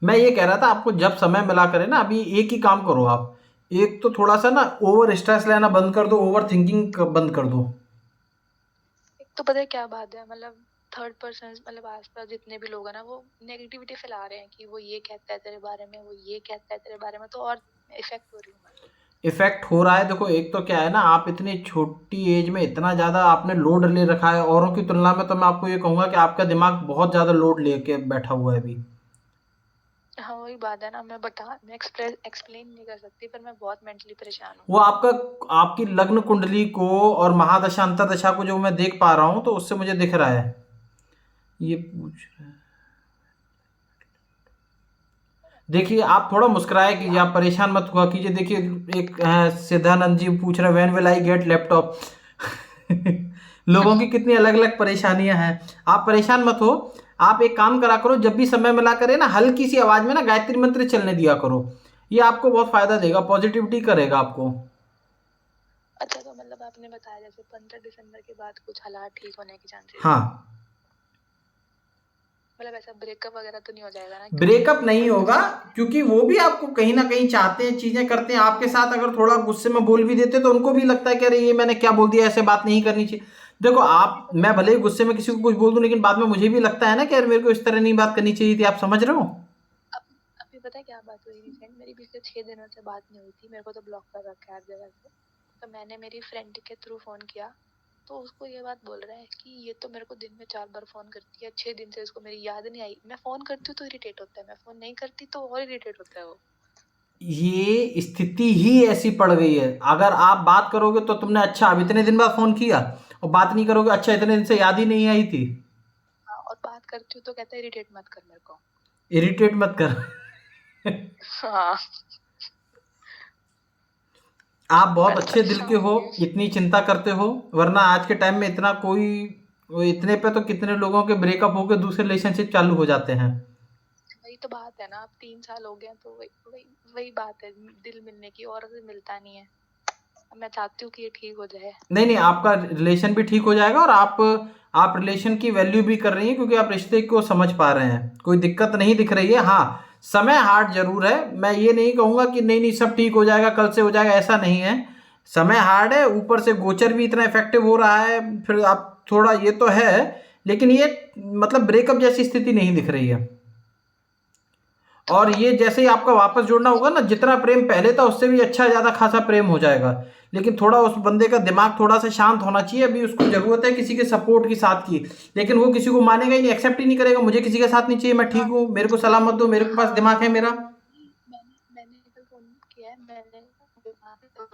मैं ये कह रहा था आपको जब समय मिला करे ना, अभी एक ही काम करो आप। एक तो थोड़ा सा ना ओवर स्ट्रेस लेना बंद कर दो, ओवर थिंकिंग बंद कर दो। एक तो पता है क्या बात है, मतलब थर्ड पर्सन, मतलब आसपास जितने भी लोग हैं ना, वो नेगेटिविटी फैला रहे हैं कि वो ये कहता है तेरे बारे में, वो ये कहता है तेरे बारे में, तो और इफेक्ट हो रही हूँ मैं। इफेक्ट हो रहा है। देखो, एक तो क्या है ना, आप इतनी छोटी एज में इतना ज़्यादा आपने लोड ले रखा है औरों की तुलना में, तो मैं आपको ये कहूँगा कि आपका दिमाग बहुत ज़्यादा लोड लेके बैठा हुआ है अभी। हाँ, वही बात है ना, मैं एक्सप्लेन नहीं कर सकती, पर मैं बहुत मेंटली परेशान हूँ। वो आपकी लग्न कुंडली को और महादशा अंतरदशा को जो मैं देख पा रहा हूँ तो उससे मुझे दिख रहा है। ये पूछ रहा है, देखिए आप थोड़ा मुस्कुराया कीजिए, आप परेशान मत हुआ कीजिए। देखिए, एक सिद्धानंद जी पूछ रहे हैं when will I get laptop. लोगों की कितनी अलग अलग परेशानियां हैं, आप परेशान मत हो। आप एक काम करा करो, जब भी समय मिला करे ना हल्की सी आवाज में ना गायत्री मंत्र चलने दिया करो, ये आपको बहुत फायदा देगा, पॉजिटिविटी करेगा आपको। अच्छा, तो मतलब आपने बताया जैसे 15 दिसंबर के बाद कुछ हालात ठीक होने के चांसेस, हाँ, मतलब ऐसा ब्रेकअप वगैरह तो नहीं हो जाएगा ना? ब्रेकअप नहीं होगा, क्योंकि वो भी आपको कहीं ना कहीं चाहते हैं, चीजें करते हैं आपके साथ। अगर थोड़ा गुस्से में बोल भी देते तो उनको भी लगता है कि अरे ये मैंने क्या बोल दिया, ऐसे बात नहीं करनी चाहिए। देखो आप, मैं भले ही गुस्से में किसी को कुछ बोल दूं, लेकिन बाद में मुझे भी लगता है ना कि यार मेरे को इस तरह नहीं बात करनी चाहिए थी। आप समझ रहे हो? अब अभी पता है क्या बात हुई रिसेंट, मेरी पिछले 6 दिनों से बात नहीं हुई थी, मेरे को तो ब्लॉक कर रखा है हर जगह से। तो मैंने मेरी फ्रेंड के थ्रू फोन किया, तो उसको ये बात बोल रहा है कि ये तो मेरे को दिन में 4 बार फोन करती है, 6 दिन से इसको मेरी याद नहीं आई। मैं फोन करती हूँ तो इरिटेट होता है, मैं फोन नहीं करती तो और इरिटेट होता है वो। ये स्थिति ही ऐसी पड़ गई है। अगर आप बात करोगे तो तुमने अच्छा अब इतने दिन बाद फोन किया, और बात नहीं करोगे अच्छा इतने दिन से याद ही नहीं आई थी। हाँ, और बात करती हूँ तो कहता है इरिटेट मत कर मेरे को। इरिटेट मत कर। हाँ, आप बहुत मैं अच्छे दिल के हो, इतनी चिंता करते हो, वरना आज के टाइम में इतना कोई, इतने पे तो कितने लोगों के ब्रेकअप होकर दूसरे रिलेशनशिप चालू हो जाते हैं। वही तो बात है ना, अब 3 साल हो गए तो वही वही वही बात है, दिल मिलने की, और से मिलता नहीं है। अब मैं चाहती हूँ कि ये ठीक हो जाए। नहीं नहीं, आपका रिलेशन भी ठीक हो जाएगा, और आप रिलेशन की वैल्यू भी कर रही हैं, क्योंकि आप रिश्ते को समझ पा रहे हैं, कोई दिक्कत नहीं दिख रही है। हाँ, समय हार्ड जरूर है, मैं ये नहीं कहूँगा कि नहीं नहीं सब ठीक हो जाएगा कल से हो जाएगा, ऐसा नहीं है। समय हार्ड है, ऊपर से गोचर भी इतना इफेक्टिव हो रहा है, फिर आप थोड़ा ये तो है, लेकिन ये मतलब ब्रेकअप जैसी स्थिति नहीं दिख रही है। और ये जैसे ही आपका वापस जुड़ना होगा ना, जितना प्रेम पहले था उससे भी अच्छा ज़्यादा खासा प्रेम हो जाएगा। लेकिन थोड़ा उस बंदे का दिमाग थोड़ा सा शांत होना चाहिए, अभी उसको ज़रूरत है किसी के सपोर्ट की साथ की। लेकिन वो किसी को मानेगा ही नहीं, एक्सेप्ट ही नहीं करेगा, मुझे किसी का साथ नहीं चाहिए, मैं ठीक हाँ, हूँ, मेरे को सलाह मत दो, मेरे पास हाँ, दिमाग है मेरा। मैंने मैंने कल फोन किया है, मैंने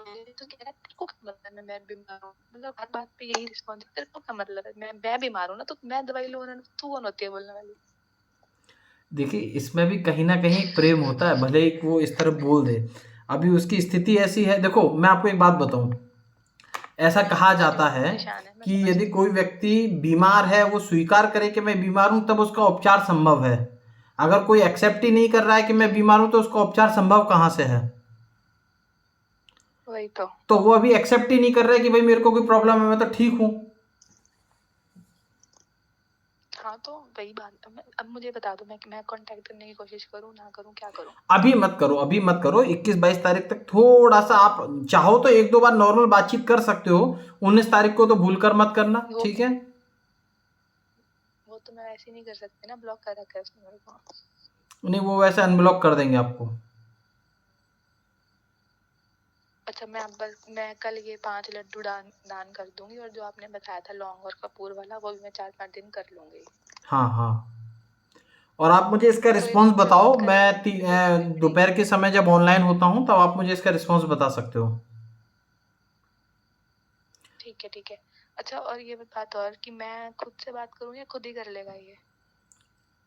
तो कह रहा है तेरे को क्या मतलब है मैं बीमार हूँ, मतलब हर बात पे यही रिस्पॉन्स है, तेरे को क्या मतलब है मैं बीमार हूँ ना, तो मैं दवाई लूँ ना, तू कौन होती है बोलने वाली। देखिए, इसमें भी कहीं न कहीं एक प्रेम होता है, भले ही वो इस तरह बोल दे। अभी उसकी स्थिति ऐसी है, देखो मैं आपको एक बात बताऊँ, ऐसा कहा जाता है परेशान है, मैं कि समझ यदि रही हूँ। कोई व्यक्ति बीमार है, वो स्वीकार करे कि मैं बीमार हूँ, तब उसका उपचार संभव है। अगर कोई एक्सेप्ट ही नहीं कर रहा है कि मैं बीमार हूँ, तो उसका उपचार संभव कहाँ से है? वही तो। तो वो अभी एक्सेप्ट ही नहीं कर रहा है कि भाई मेरे को कोई प्रॉब्लम है, मैं तो ठीक हूँ। हाँ तो वही बात, अब मुझे बता दो, मैं कांटेक्ट करने की कोशिश करूँ ना करूँ, क्या करूँ। अभी मत करो, अभी मत करो। 21-22 तारीख तक थोड़ा सा आप चाहो तो एक दो बार नॉर्मल बातचीत कर सकते हो। 19 तारीख को तो भूल कर मत करना, वो ठीक है? वो तो मैं ऐसे नहीं कर सकती ना, ब्लॉक कर रखा है उसने मेरे को। नहीं, वो वैसे अनब्लॉक कर देंगे आपको। अच्छा मैं कल ये 5 लड्डू दान दान कर दूंगी, और जो आपने बताया था लौंग और कपूर वाला, वो भी मैं 4-5 दिन कर लूंगी। हाँ हाँ। और आप मुझे इसका तो ये रिस्पॉन्स जो बताओ, करेगा मैं ये चीजें मेरी। दोपहर के समय जब ऑनलाइन होता हूँ, तब आप मुझे इसका रिस्पॉन्स बता सकते हो। ठीक है। अच्छा, और ये बात और कि मैं खुद से बात करूँ या खुद ही कर लेगा ये।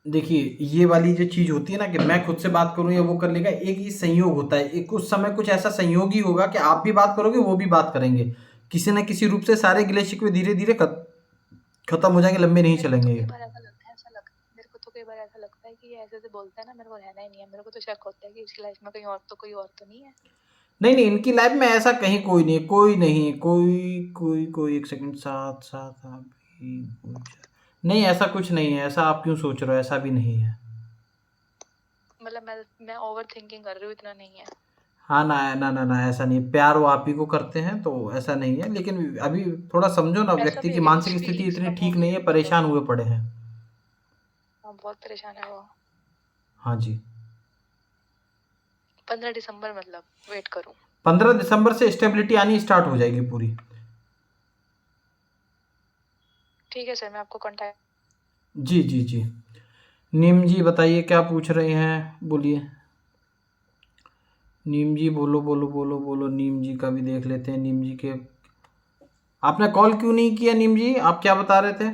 देखिए, ये वाली जो चीज़ होती है ना कि मैं खुद से बात करूँ या वो कर लेगा, एक ये संयोग होता है। एक उस समय कुछ ऐसा संयोग ही होगा कि आप भी बात करोगे, वो भी बात करेंगे। किसी न किसी रूप से सारे गिले-शिकवे धीरे-धीरे खत्म हो जाएँगे, लंबे नहीं मेरे को तो चलेंगे कई ये। बार ऐसा लगता है, मेरे को तो कई बार ऐसा लगता है कि ये ऐसे बोलता है ना, मेरे को रहना ही नहीं है, मेरे को तो शक होता है कि इसकी लाइफ में कोई और तो नहीं है। नहीं, नहीं, इनकी लाइफ़ में ऐसा कहीं कोई नहीं है, कोई नहीं है, कोई 1 सेकंड, 7 अभी कुछ नहीं, ऐसा कुछ नहीं है, ऐसा आप क्यों सोच रहे हो? ऐसा भी नहीं है। मतलब मैं ओवर थिंकिंग कर रही हूँ, इतना नहीं है। हाँ, ना, ऐसा नहीं है। प्यार वो आप ही को करते हैं, तो ऐसा नहीं है। लेकिन अभी थोड़ा समझो ना, ऐसा व्यक्ति की फीलिंग्स मानसिक स्थिति फीलिंग्स इतनी कम हो ठीक गई नहीं है है, मेरे को। परेशान हुए पड़े हैं। हाँ, बहुत परेशान है वो। हाँ जी। 15 दिसंबर मतलब वेट करूँ। 15 दिसंबर से स्टेबिलिटी आनी स्टार्ट हो जाएगी पूरी। ठीक है सर, मैं आपको कांटेक्ट। जी, जी, जी। नीम जी बताइए क्या पूछ रहे हैं? बोलिए। नीम जी बोलो। नीम जी का भी देख लेते हैं। नीम जी के आपने कॉल क्यों नहीं किया नीम जी? आप क्या बता रहे थे?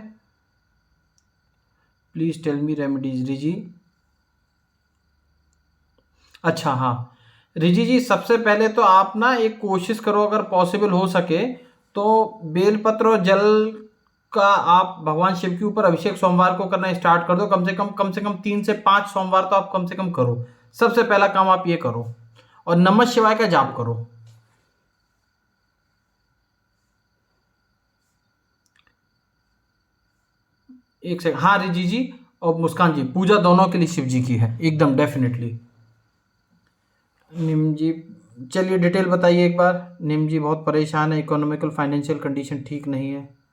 Please tell me remedies Riji. अच्छा, हाँ। रिजी जी, सबसे पहले तो आप ना एक कोशिश करो, अगर पॉसिबल हो सके तो बेलपत्र और जल का आप भगवान शिव के ऊपर अभिषेक सोमवार को करना स्टार्ट कर दो। कम से कम 3 से 5 सोमवार तो आप कम से कम करो। सबसे पहला काम आप ये करो, और नमः शिवाय का जाप करो। एक सेकंड, हाँ रिजी जी और मुस्कान जी, पूजा दोनों के लिए शिव जी की है, एकदम डेफिनेटली। निम जी, चलिए डिटेल बताइए एक बार। निम जी बहुत परेशान है, इकोनॉमिकल फाइनेंशियल कंडीशन ठीक नहीं है।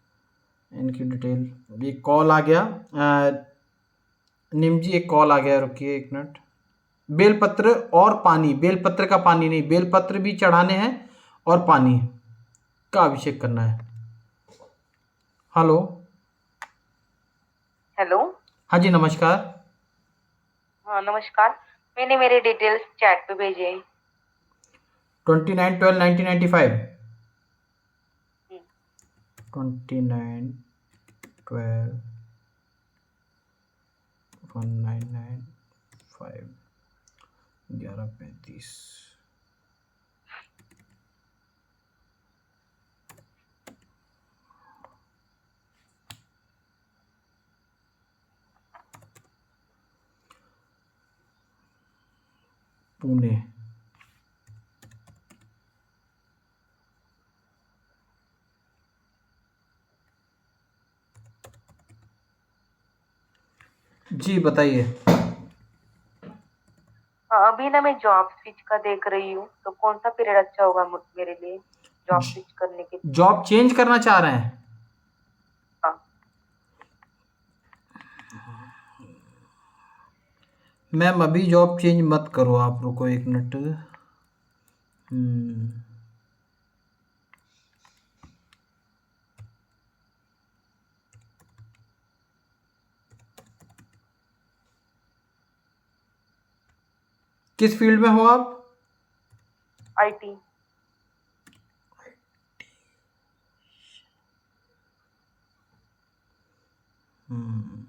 इनकी डिटेल, एक कॉल आ गया। निम जी एक कॉल आ गया, रुकिए 1 मिनट। बेलपत्र और पानी, बेलपत्र का पानी नहीं, बेलपत्र भी चढ़ाने हैं और पानी का अभिषेक करना है। हेलो। हेलो। हाँ जी, नमस्कार। हाँ नमस्कार। मैंने मेरे डिटेल्स चैट पे भेजे हैं। 29/12/1995। हम्म, 29/12/1995, 11:35। पुणे। जी बताइए। हाँ अभी ना मैं जॉब स्विच का देख रही हूँ, तो कौन सा पीरियड अच्छा होगा मेरे लिए जॉब स्विच करने के लिए। जॉब चेंज करना चाह रहे हैं? हाँ। मैम अभी जॉब चेंज मत करो, आप रुको 1 मिनट। किस फील्ड में हो आप? आईटी। हम्म।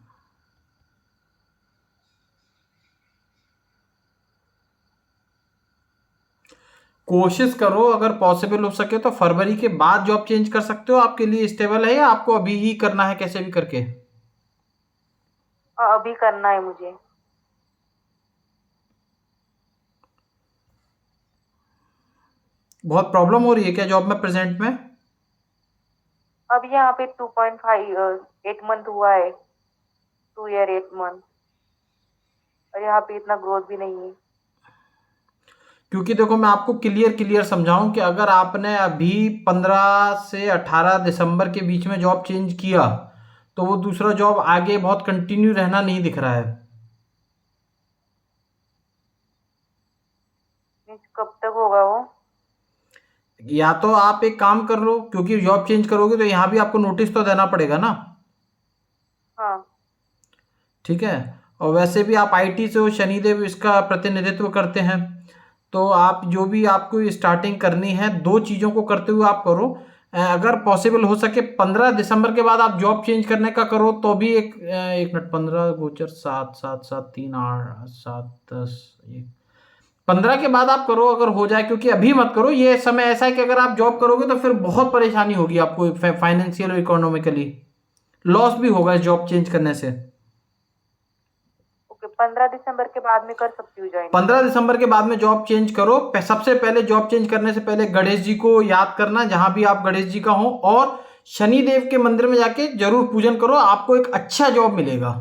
कोशिश करो, अगर पॉसिबल हो सके तो फरवरी के बाद जॉब चेंज कर सकते हो, आपके लिए स्टेबल है, या आपको अभी ही करना है कैसे भी करके? अभी करना है मुझे। बहुत प्रॉब्लम हो रही है क्या जॉब में प्रेजेंट में? अब यहाँ पे 2.5 8 मंथ हुआ है, 2 ईयर 8 मंथ, और यहाँ पे इतना ग्रोथ भी नहीं है। क्योंकि देखो मैं आपको क्लियर क्लियर समझाऊं कि अगर आपने अभी 15 से 18 दिसंबर के बीच में जॉब चेंज किया तो वो दूसरा जॉब आगे बहुत कंटिन्यू रहना नहीं दिख रहा है। मीन्स कब तक होगा वो? या तो आप एक काम कर लो, क्योंकि जॉब चेंज करोगे तो यहाँ भी आपको नोटिस तो देना पड़ेगा ना। हाँ। ठीक है। और वैसे भी आप आईटी से हो, शनिदेव इसका प्रतिनिधित्व करते हैं, तो आप जो भी आपको स्टार्टिंग करनी है, दो चीज़ों को करते हुए आप करो। अगर पॉसिबल हो सके 15 दिसंबर के बाद आप जॉब चेंज करने का करो तो भी एक मिनट, 15 गोचर 7 7 7 3 8 7 10 1 15 के बाद आप करो अगर हो जाए, क्योंकि अभी मत करो। ये समय ऐसा है कि अगर आप जॉब करोगे तो फिर बहुत परेशानी होगी आपको, फाइनेंशियल और इकोनॉमिकली लॉस भी होगा इस जॉब चेंज करने से। ओके, 15 दिसंबर के बाद में कर सकती हूँ ज्वाइन? 15 दिसंबर के बाद में जॉब चेंज करो। सबसे पहले जॉब चेंज करने से पहले गणेश जी को याद करना, जहां भी आप गणेश जी का हो, और शनिदेव के मंदिर में जाके जरूर पूजन करो, आपको एक अच्छा जॉब मिलेगा।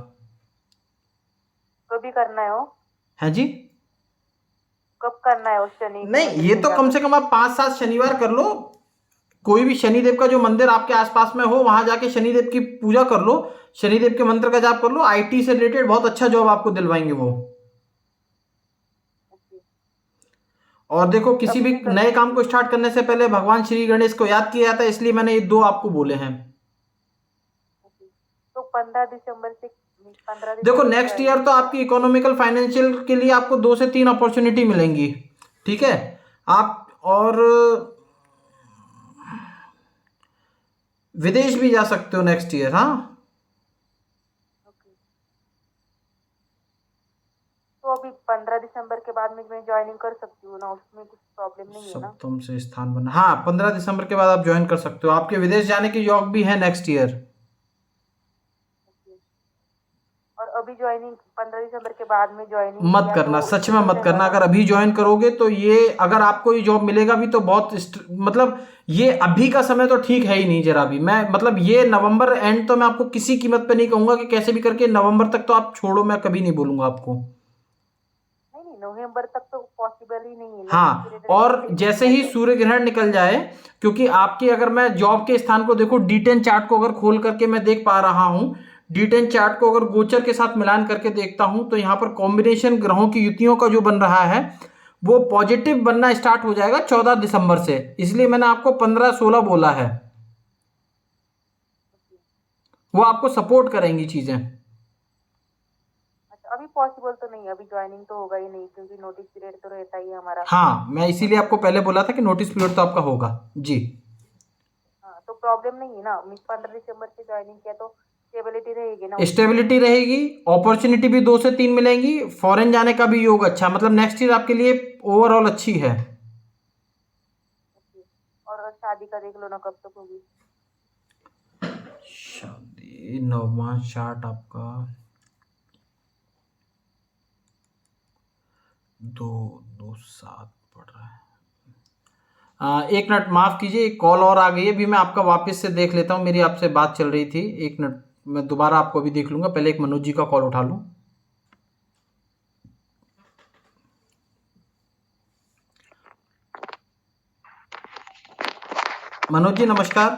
कभी करना है वो? है जी? कब करना है उस शनि के नहीं, मंदिर ये में तो कम जाकर? से कम आप 5-7 शनिवार कर लो। कोई भी शनिदेव का जो मंदिर आपके आसपास में हो वहां जाके शनिदेव की पूजा कर लो, शनिदेव के मंत्र का जाप कर लो। आईटी से रिलेटेड बहुत अच्छा जॉब आपको दिलवाएंगे वो। ओके, और देखो, किसी अभी भी मैं कर नए काम सकती को हूँ। स्टार्ट करने से पहले भगवान श्री गणेश को याद किया जाता है, इसलिए मैंने ये दो आपको बोले हैं। ओके, तो 15 दिसंबर से, पंद्रह देखो, दिसंबर नेक्स्ट ईयर ज्वाइनिंग तो क्या? आपकी इकोनॉमिकल फाइनेंशियल के लिए आपको 2 से 3 अपॉर्चुनिटी मिलेंगी। ठीक है। आप और विदेश भी जा सकते हो नेक्स्ट ईयर। हाँ, ओके, तो अभी 15 दिसंबर के बाद में मैं ज्वाइनिंग कर सकती हूँ ना? उसमें कुछ प्रॉब्लम नहीं है ना? सप्तम से स्थान बना, हाँ 15 दिसंबर के बाद आप ज्वाइन कर सकते हो। आपके विदेश जाने की योग भी है नेक्स्ट ईयर। ओके, और अभी ज्वाइनिंग 15 दिसंबर के बाद में ज्वाइनिंग मत किया करना, तो सच में स्टेबल मत रहेगा करना। ना? अगर अभी ज्वाइन करोगे तो ये, अगर आपको ये जॉब मिलेगा भी तो बहुत मतलब ये अभी का समय तो ठीक है ही नहीं जरा भी। मैं मतलब ये नवंबर एंड तो मैं आपको किसी कीमत पे नहीं कहूंगा कि कैसे भी करके नवंबर तक तो आप छोड़ो, मैं कभी नहीं बोलूंगा आपको। नहीं नहीं, नवंबर तक तो पॉसिबल ही नहीं है, नोटिस हाँ, पीरियड और निकल जैसे गया ही तो। सूर्य ग्रहण निकल जाए, क्योंकि आपकी, अगर मैं जॉब के स्थान को देखो, D10 चार्ट को अगर खोल करके मैं देख पा रहा हूं, D10 चार्ट को अगर गोचर के साथ मिलान करके देखता हूं, तो यहां पर कॉम्बिनेशन ग्रहों की युतियों का जो बन रहा है वो पॉजिटिव बनना स्टार्ट हो जाएगा 14 दिसंबर से। इसलिए मैंने आपको 15-16 बोला है। वो आपको सपोर्ट करेंगी चीजें। अच्छा, अभी पॉसिबल तो नहीं है, अभी ज्वाइनिंग तो होगा ही नहीं, क्योंकि नोटिस पीरियड तो रहता ही है हमारा। हाँ, मैं इसीलिए आपको पहले बोला था कि नोटिस पीरियड तो आपका होगा जी। हाँ, तो प्रॉब्लम नहीं है ना? मीन्स 15 दिसंबर से ज्वाइनिंग किया तो स्टेबिलिटी रहेगी ना उसमें? स्टेबिलिटी रहेगी, अपॉर्चुनिटी भी 2 से 3 मिलेंगी, फॉरेन जाने का भी योग अच्छा, मतलब नेक्स्ट ईयर आपके लिए ओवरऑल अच्छी है। ओके, और शादी का देख लो ना, कब तक होगी? शादी 9वां चार्ट आपका 2-2-7 पड़ रहा है। एक मिनट माफ कीजिए, एक कॉल और आ गई है, अभी मैं आपका वापस से देख लेता हूँ। मेरी आपसे बात चल रही थी, एक मिनट, मैं दोबारा आपको भी देख लूंगा। पहले एक मनोज जी का कॉल उठा लूं। मनोज जी नमस्कार।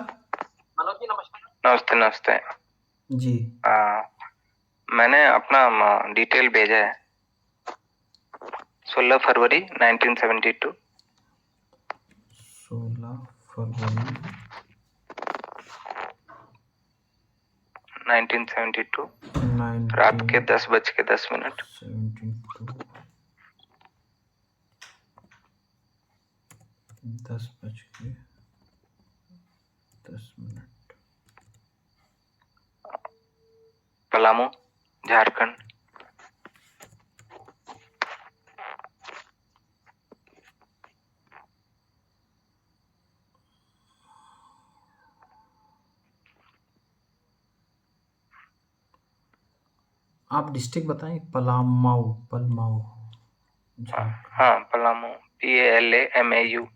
नमस्ते नमस्ते। जी, मैंने अपना डिटेल भेजा है। 16 फरवरी 1972। 16 फरवरी 1972 रात के 10:10 72 10:10। पलामू, झारखंड। आप डिस्ट्रिक्ट बताएं। पलामाऊ, पलमाऊ, झारखंड। हाँ, पलामू, PALAMAU।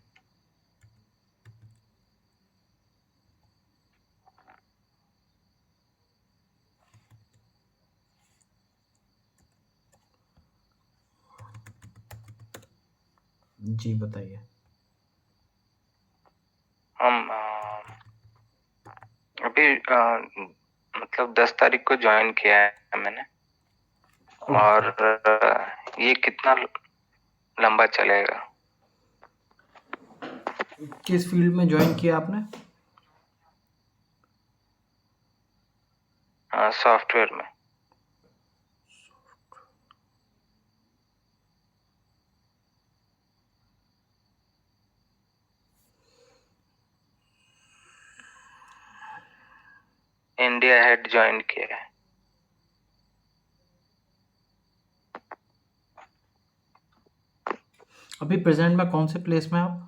जी बताइए। हम अभी मतलब 10 तारीख को ज्वाइन किया है मैंने। और ये कितना लंबा चलेगा? किस फील्ड में ज्वाइन किया आपने? सॉफ्टवेयर में। इंडिया हेड ज्वाइन किया है। अभी प्रेजेंट में कौन से प्लेस में आप?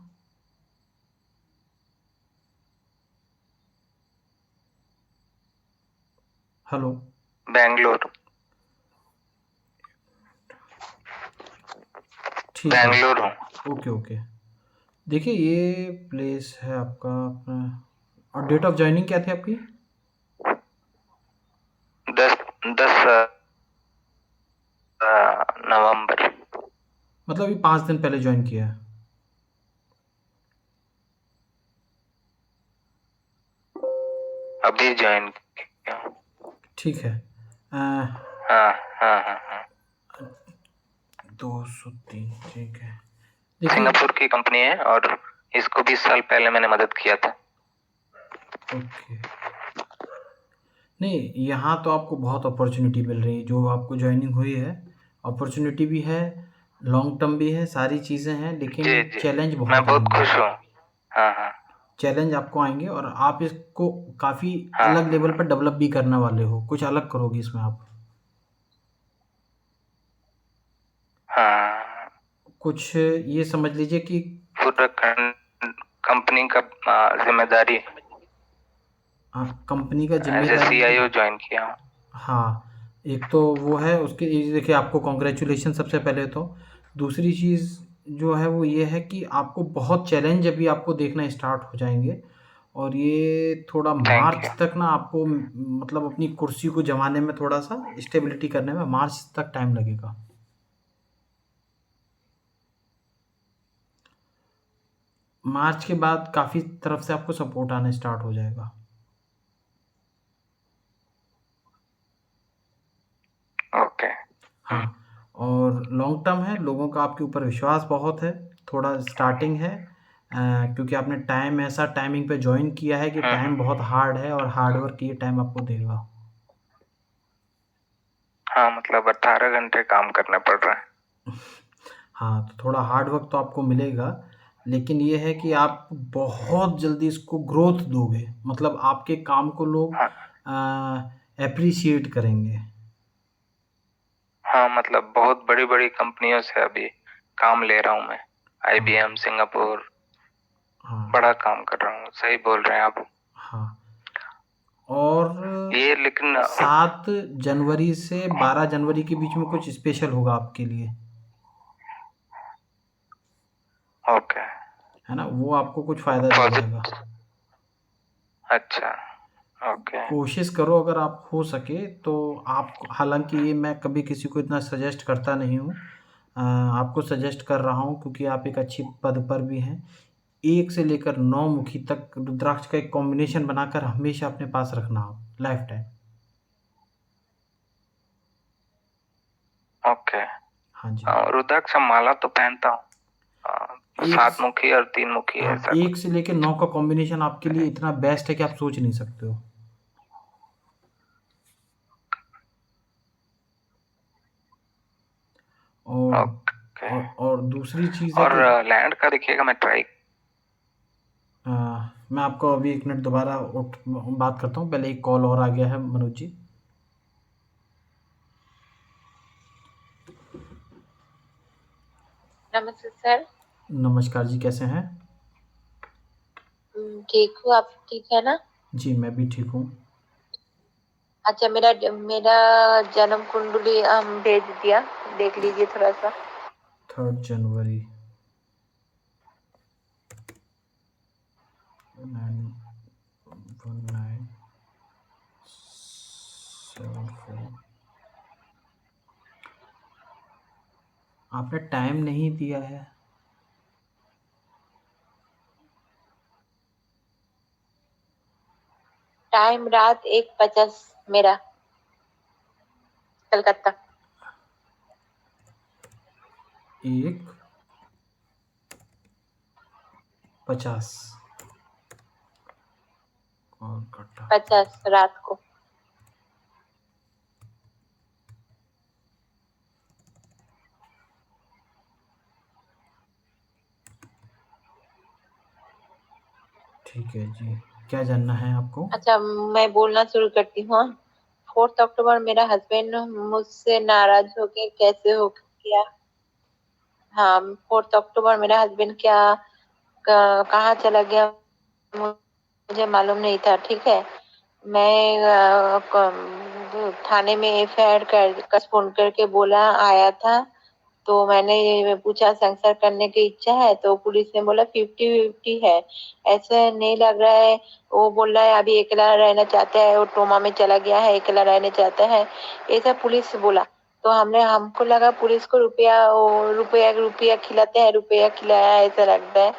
हेलो। बेंगलोर। ठीक है। बेंगलोर हूँ। Okay okay. देखिए ये प्लेस है आपका अपना। और डेट ऑफ ज्वाइनिंग क्या थी आपकी? 10 नवंबर। मतलब ये 5 दिन पहले ज्वाइन किया है। अभी ज्वाइन किया हूँ। ठीक है। हाँ हाँ हाँ हाँ। 203। ठीक है। देखिए सिंगापुर की कंपनी है और इसको 20 साल पहले मैंने मदद किया था। ओके। नहीं, यहाँ तो आपको बहुत अपॉर्चुनिटी मिल रही है। जो आपको ज्वाइनिंग हुई है, अपॉर्चुनिटी भी है, लॉन्ग टर्म भी है, सारी चीज़ें हैं, जी लेकिन जी, चैलेंज मैं बहुत बहुत आएंगे। खुश हूँ। हाँ हाँ चैलेंज आपको आएंगे और आप इसको काफ़ी हाँ अलग लेवल पर डेवलप भी करने वाले हो। कुछ अलग करोगे इसमें आप। हाँ। कुछ ये समझ लीजिए कि पूरा कंपनी का जिम्मेदारी कंपनी का एज ए जिम्मेदारी। CIO ज्वाइन किया हूँ। हाँ, एक तो वो है उसके। ये देखिए आपको कॉन्ग्रेचुलेशन सबसे पहले तो। दूसरी चीज़ जो है वो ये है कि आपको बहुत चैलेंज अभी आपको देखना स्टार्ट हो जाएंगे। और ये थोड़ा थैंक मार्च यू। तक ना आपको मतलब अपनी कुर्सी को जमाने में, थोड़ा सा स्टेबिलिटी करने में मार्च तक टाइम लगेगा। मार्च के बाद काफ़ी तरफ से आपको सपोर्ट आना स्टार्ट हो जाएगा। ओके। हाँ, और लॉन्ग टर्म है, लोगों का आपके ऊपर विश्वास बहुत है। थोड़ा स्टार्टिंग है क्योंकि आपने टाइम ऐसा टाइमिंग पे ज्वाइन किया है कि टाइम बहुत हार्ड है और हार्ड वर्क ये टाइम आपको देगा। हाँ, मतलब 18 घंटे काम करना पड़ रहा है। हाँ, तो थोड़ा हार्ड वर्क तो आपको मिलेगा, लेकिन ये है कि आप बहुत जल्दी इसको ग्रोथ दोगे। मतलब आपके काम को लोग हाँ एप्रिशिएट करेंगे। हाँ, मतलब बहुत बड़ी बड़ी कंपनियों से अभी काम ले रहा हूँ मैं। IBM सिंगापुर, हाँ बड़ा काम कर रहा हूँ। सही बोल रहे हैं आप। हाँ। और ये लेकिन 7 जनवरी से 12 जनवरी के बीच में कुछ स्पेशल होगा आपके लिए, ओके। है ना? वो आपको कुछ फ़ायदा दे जाएगा। अच्छा, ओके। कोशिश करो अगर आप हो सके तो आप। हालांकि ये मैं कभी किसी को इतना सजेस्ट करता नहीं हूँ, आपको सजेस्ट कर रहा हूँ क्योंकि आप एक अच्छी पद पर भी हैं। 1 से लेकर 9 मुखी तक रुद्राक्ष का एक कॉम्बिनेशन बनाकर हमेशा अपने पास रखना आप, लाइफ टाइम। ओके। हाँ जी। रुद्राक्ष माला तो पहनता हूँ। एक 7 मुखी और 3 मुखी हाँ, ऐसा 1 से लेकर 9 का कॉम्बिनेशन आपके लिए इतना बेस्ट है कि आप सोच नहीं सकते हो। और ओके। और दूसरी चीज़ है और कि लैंड का देखिएगा, मैं ट्राई। मैं आपको अभी 1 मिनट दोबारा बात करता हूँ। पहले एक कॉल और आ गया है मनोज जी। नमस्ते सर। नमस्कार जी, कैसे हैं? ठीक हूँ, आप ठीक है ना? जी, मैं भी ठीक हूँ। अच्छा, मेरा मेरा जन्म कुंडली भेज दिया, देख लीजिए थोड़ा सा। 3 जनवरी 1974। आपने टाइम नहीं दिया है। टाइम रात 1:50 मेरा, कलकत्ता। 1:50 कोलकाता। 50 रात को। ठीक है जी, क्या जानना है आपको? अच्छा, मैं बोलना शुरू करती हूँ। 4 अक्टूबर मेरा हस्बैंड मुझसे नाराज हो के कैसे हो गया। हाँ, 4 अक्टूबर मेरा हस्बैंड कहाँ चला गया मुझे मालूम नहीं था, ठीक है। मैं थाने में एफआईआर कर फोन करके बोला आया था, तो मैंने पूछा सेंसर करने की इच्छा है, तो पुलिस ने बोला 50-50 है, ऐसा नहीं लग रहा है। वो बोल रहा है अभी अकेला रहना चाहता है, वो ट्रोमा में चला गया है, अकेला रहना चाहता है, ऐसा पुलिस बोला। तो हमको लगा पुलिस को रुपया रुपया खिलाते हैं, रुपया खिलाया ऐसा लगता है।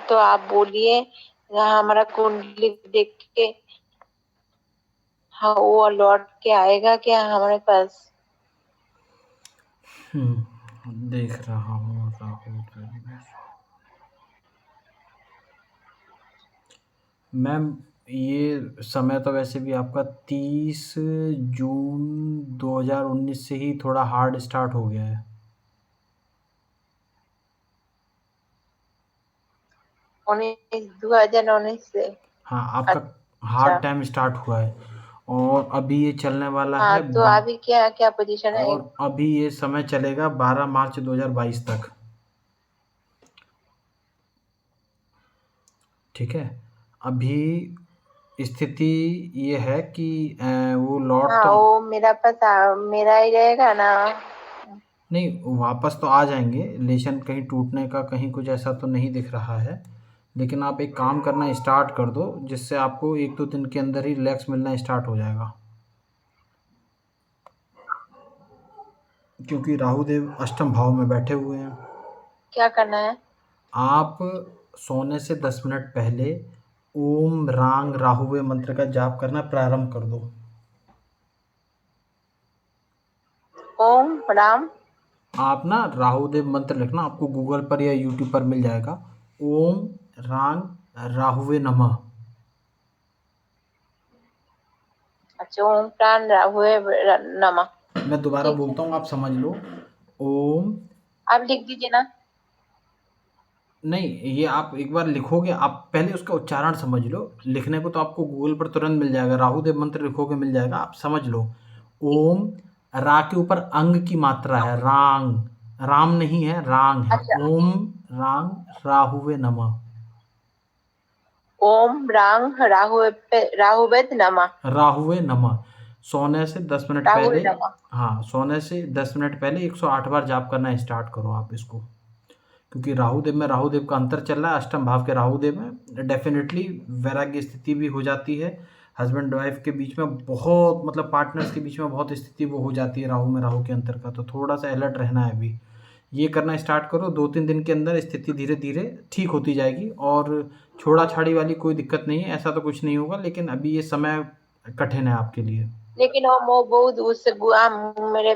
तो आप बोलिए, हमारा कुंडली देख के हाँ वो लौट के आएगा क्या हमारे पास? देख रहा हूँ राहुल द्रविड़। मैम, ये समय तो वैसे भी आपका 30 जून 2019 से ही थोड़ा हार्ड स्टार्ट हो गया है। 2019 से। हाँ, आपका अच्छा। हार्ड टाइम स्टार्ट हुआ है और अभी ये चलने वाला हाँ, है तो अभी क्या क्या पोजीशन है? और अभी ये समय चलेगा 12 मार्च 2022 तक। ठीक है। अभी स्थिति ये है कि वो लौट हाँ, तो वो मेरा ही रहेगा ना? नहीं, वापस तो आ जाएंगे। रिलेशन कहीं टूटने का कहीं कुछ ऐसा तो नहीं दिख रहा है, लेकिन आप एक काम करना स्टार्ट कर दो, जिससे आपको 1-2 दिन के अंदर ही रिलैक्स मिलना स्टार्ट हो जाएगा। क्योंकि राहु देव अष्टम भाव में बैठे हुए हैं। क्या करना है? आप सोने से 10 मिनट पहले ओम रांग राहुवे मंत्र का जाप करना प्रारंभ कर दो। ओम राम। आप ना राहुदेव मंत्र लिखना, आपको गूगल पर या यूट्यूब पर मिल जाएगा। ओम रांग राहुवे नमः। अच्छा, ओम प्राण हुए नमा। मैं दोबारा ठीक है, बोलता हूँ, आप समझ लो। ओम आप लिख दीजिए ना। नहीं, ये आप एक बार लिखोगे, आप पहले उसका उच्चारण समझ लो। लिखने को तो आपको गूगल पर तुरंत मिल जाएगा, राहुदेव मंत्र लिखोगे मिल जाएगा, आप समझ लो। ओम, रा के ऊपर अंग की मात्रा है, रांग, राम नहीं है, रांग है। अच्छा, ओम रांग राहुवे नमः। ओम रांग राहुवेद नमा। राहुवे नमः। सोने से 10 मिनट राहुल पहले, नमा। हाँ, सोने से 10 मिनट पहले 108 बार जाप करना स्टार्ट करो आप इसको। क्योंकि राहुदेव में राहुदेव का अंतर चल रहा है, अष्टम भाव के राहुदेव में डेफिनेटली वैराग्य स्थिति भी हो जाती है। हस्बैंड वाइफ के बीच में बहुत, मतलब पार्टनर्स के बीच में बहुत स्थिति वो हो जाती है राहु में राहु के अंतर का, तो थोड़ा सा अलर्ट रहना है अभी। ये करना स्टार्ट करो, 2-3 दिन के अंदर स्थिति धीरे धीरे ठीक होती जाएगी और छोड़ा छाड़ी वाली कोई दिक्कत नहीं है, ऐसा तो कुछ नहीं होगा, लेकिन अभी ये समय कठिन है आपके लिए। लेकिन वो बहुत मेरे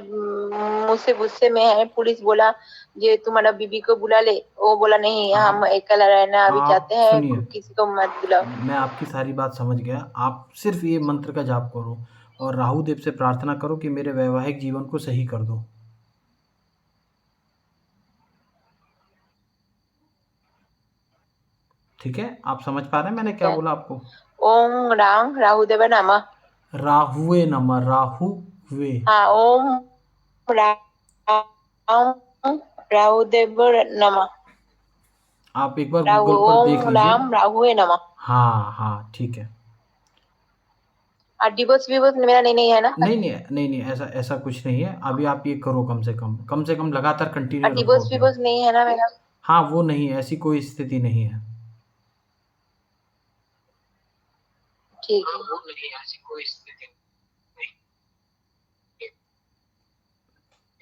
मुझसे गुस्से में है। पुलिस बोला ये तुम्हारा बीबी को बुला ले, वो बोला नहीं, हम आप अकेला रहना अभी चाहते आप हैं, सुनिए, किसी को मत बुलाओ। मैं आपकी सारी बात समझ गया। आप सिर्फ ये मंत्र का जाप करो और राहु देव से प्रार्थना करो कि मेरे वैवाहिक जीवन को सही कर दो। ठीक है, आप समझ पा रहे हैं मैंने ठीक क्या है। बोला आपको? ओम राम राहुदेव नमः। राहुवे नमः, राहुवे। हाँ, ओम राम राहुदेव नमः। आप एक बार राहु गूगल पर देख ओम लीजिए। राम राहुए नमः। हाँ हाँ ठीक है। और डिवोर्स विवोर्स मेरा नहीं है ना? नहीं नहीं नहीं नहीं, ऐसा ऐसा कुछ नहीं है। अभी आप ये करो, कम से कम लगातार और कंटिन्यू रखो डिवोर्स अभी। विवोर्स नहीं है ना मेरा? हाँ वो नहीं है, ऐसी कोई स्थिति नहीं है। ठीक है।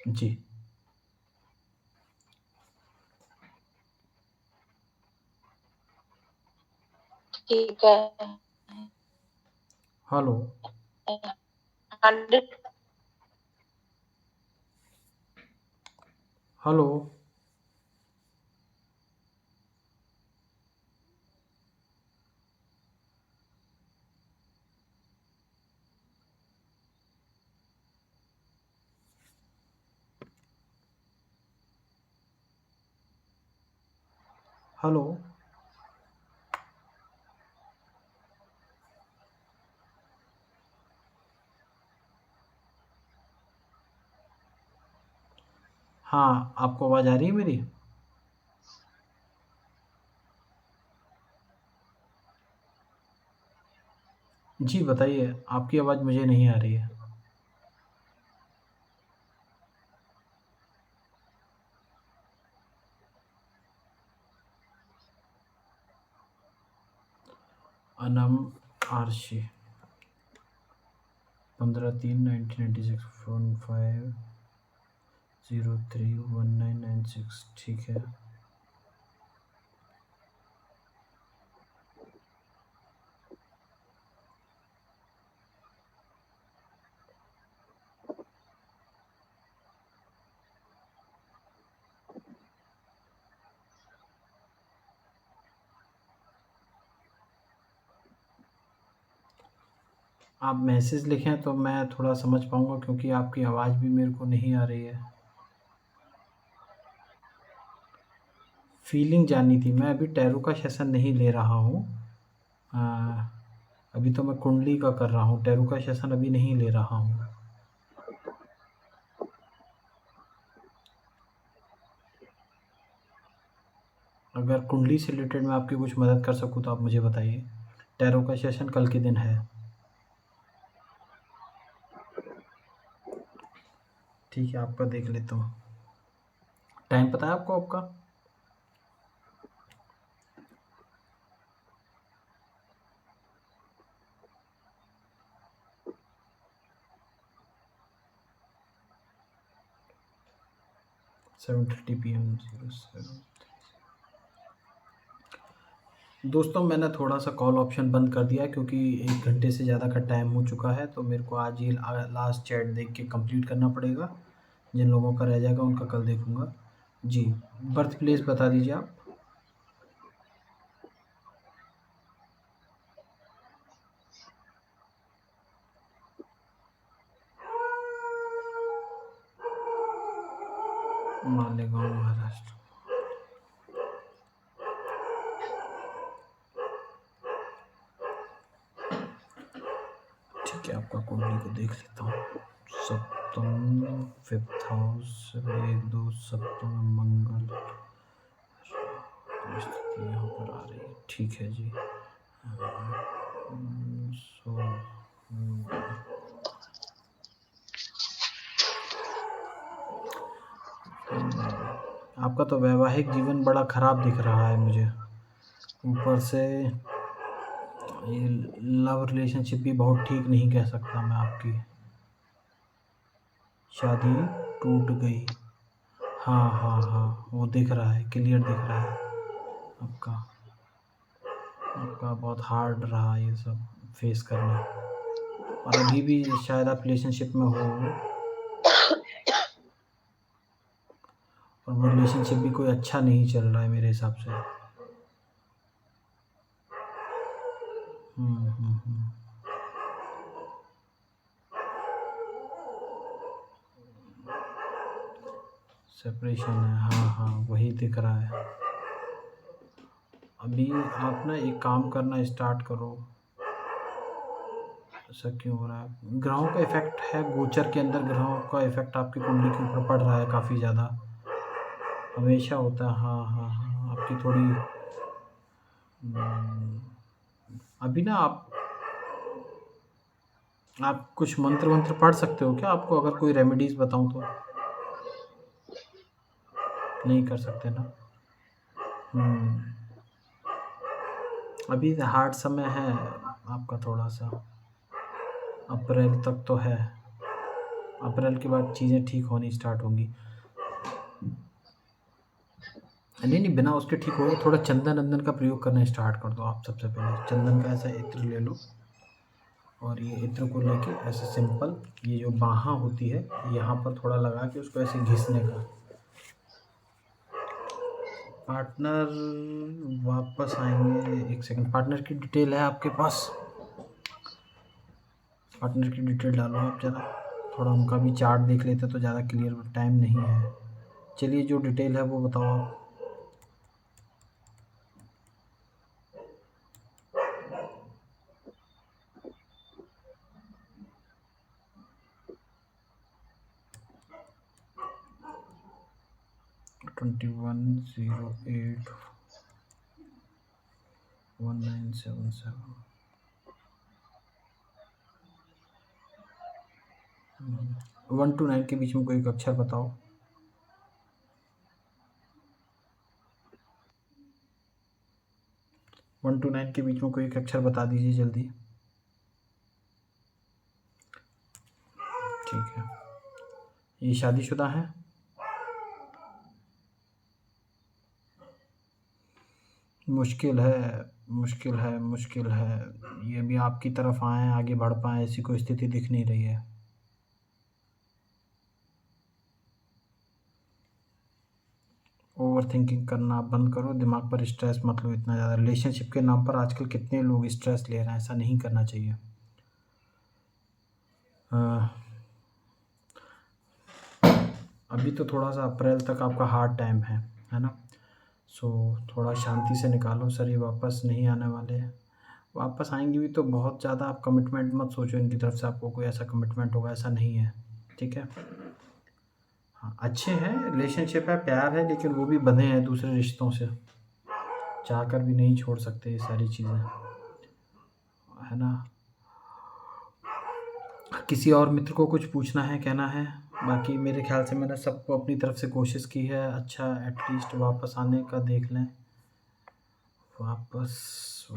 जी ठीक है। हेलो 100 हेलो हेलो हाँ, आपको आवाज़ आ रही है मेरी? जी बताइए, आपकी आवाज़ मुझे नहीं आ रही है। अनम आरशी 15/3/1996 15031996 ठीक है। आप मैसेज लिखें तो मैं थोड़ा समझ पाऊँगा, क्योंकि आपकी आवाज़ भी मेरे को नहीं आ रही है। फीलिंग जाननी थी। मैं अभी टैरो का सेशन नहीं ले रहा हूँ। अभी तो मैं कुंडली का कर रहा हूँ, टैरो का सेशन अभी नहीं ले रहा हूँ। अगर कुंडली से रिलेटेड मैं आपकी कुछ मदद कर सकूँ तो आप मुझे बताइए। टैरो का सेशन कल के दिन है। ठीक है, आपका देख लेता हूँ। टाइम पता है आपको आपका? PM 07। दोस्तों मैंने थोड़ा सा कॉल ऑप्शन बंद कर दिया, क्योंकि 1 घंटे से ज़्यादा का टाइम हो चुका है, तो मेरे को आज ही लास्ट चैट देख के कंप्लीट करना पड़ेगा। जिन लोगों का रह जाएगा उनका कल देखूँगा। जी, बर्थ प्लेस बता दीजिए आप। मालेगांव, महाराष्ट्र। ठीक है, आपका कुंडली को देख लेता हूँ। सप्तम 5th हाउस 1 2 सप्तम मंगल स्थिति यहाँ पर आ रही है। ठीक है जी। आपका तो वैवाहिक जीवन बड़ा ख़राब दिख रहा है मुझे। ऊपर से ये लव रिलेशनशिप भी बहुत ठीक नहीं कह सकता मैं आपकी। शादी टूट गई। हाँ हाँ हाँ, वो दिख रहा है, क्लियर दिख रहा है। आपका बहुत हार्ड रहा ये सब फेस करना, और अभी भी शायद आप रिलेशनशिप में हो, और वो रिलेशनशिप भी कोई अच्छा नहीं चल रहा है मेरे हिसाब से। सेपरेशन है, हाँ हाँ वही दिख रहा है। अभी आप ना एक काम करना स्टार्ट करो। ऐसा क्यों हो रहा है? ग्रहों का इफेक्ट है, गोचर के अंदर ग्रहों का इफेक्ट आपकी कुंडली के ऊपर पड़ रहा है काफ़ी ज़्यादा। हमेशा होता है। हाँ हाँ हाँ, आपकी थोड़ी अभी ना आप कुछ मंत्र वंत्र पढ़ सकते हो क्या? आपको अगर कोई रेमेडीज़ बताऊँ तो? नहीं कर सकते ना? अभी हार्ड समय है आपका थोड़ा सा, अप्रैल तक तो है। अप्रैल के बाद चीज़ें ठीक होनी स्टार्ट होंगी। नहीं नहीं, बिना उसके ठीक होगा। थोड़ा चंदन वंदन का प्रयोग करना स्टार्ट कर दो आप। सबसे पहले चंदन का ऐसा इत्र ले लो, और ये इत्र को लेके ऐसे सिंपल ये जो बाहाँ होती है यहाँ पर थोड़ा लगा के उसको ऐसे घिसने का। पार्टनर वापस आएंगे, एक सेकंड। पार्टनर की डिटेल है आपके पास? पार्टनर की डिटेल डालो आप ज़रा, थोड़ा उनका भी चार्ट देख लेते तो ज़्यादा क्लियर। टाइम नहीं है। चलिए जो डिटेल है वो बताओ आप। ट्वेंटी 21081977। 1 to 9 के बीच में कोई एक अक्षर बताओ। 1 to 9 के बीच में कोई एक अक्षर बता दीजिए जल्दी। ठीक है। ये शादीशुदा है? मुश्किल है, मुश्किल है, मुश्किल है। ये भी आपकी तरफ आए, आगे बढ़ पाए, ऐसी कोई स्थिति दिख नहीं रही है। ओवर थिंकिंग करना बंद करो, दिमाग पर स्ट्रेस मत लो इतना ज़्यादा। रिलेशनशिप के नाम पर आजकल कितने लोग स्ट्रेस ले रहे हैं, ऐसा नहीं करना चाहिए। अभी तो थोड़ा सा अप्रैल तक आपका हार्ड टाइम है ना? सो थोड़ा शांति से निकालो सर, ये वापस नहीं आने वाले। वापस आएंगे भी तो बहुत ज़्यादा आप कमिटमेंट मत सोचो इनकी तरफ से आपको कोई ऐसा कमिटमेंट होगा, ऐसा नहीं है। ठीक है? हाँ, अच्छे हैं, रिलेशनशिप है, प्यार है, लेकिन वो भी बंधे हैं दूसरे रिश्तों से। चाह कर भी नहीं छोड़ सकते ये सारी चीज़ें, है ना? किसी और मित्र को कुछ पूछना है, कहना है? बाकी मेरे ख्याल से मैंने सबको अपनी तरफ से कोशिश की है। अच्छा एटलीस्ट वापस आने का देख लें। वापस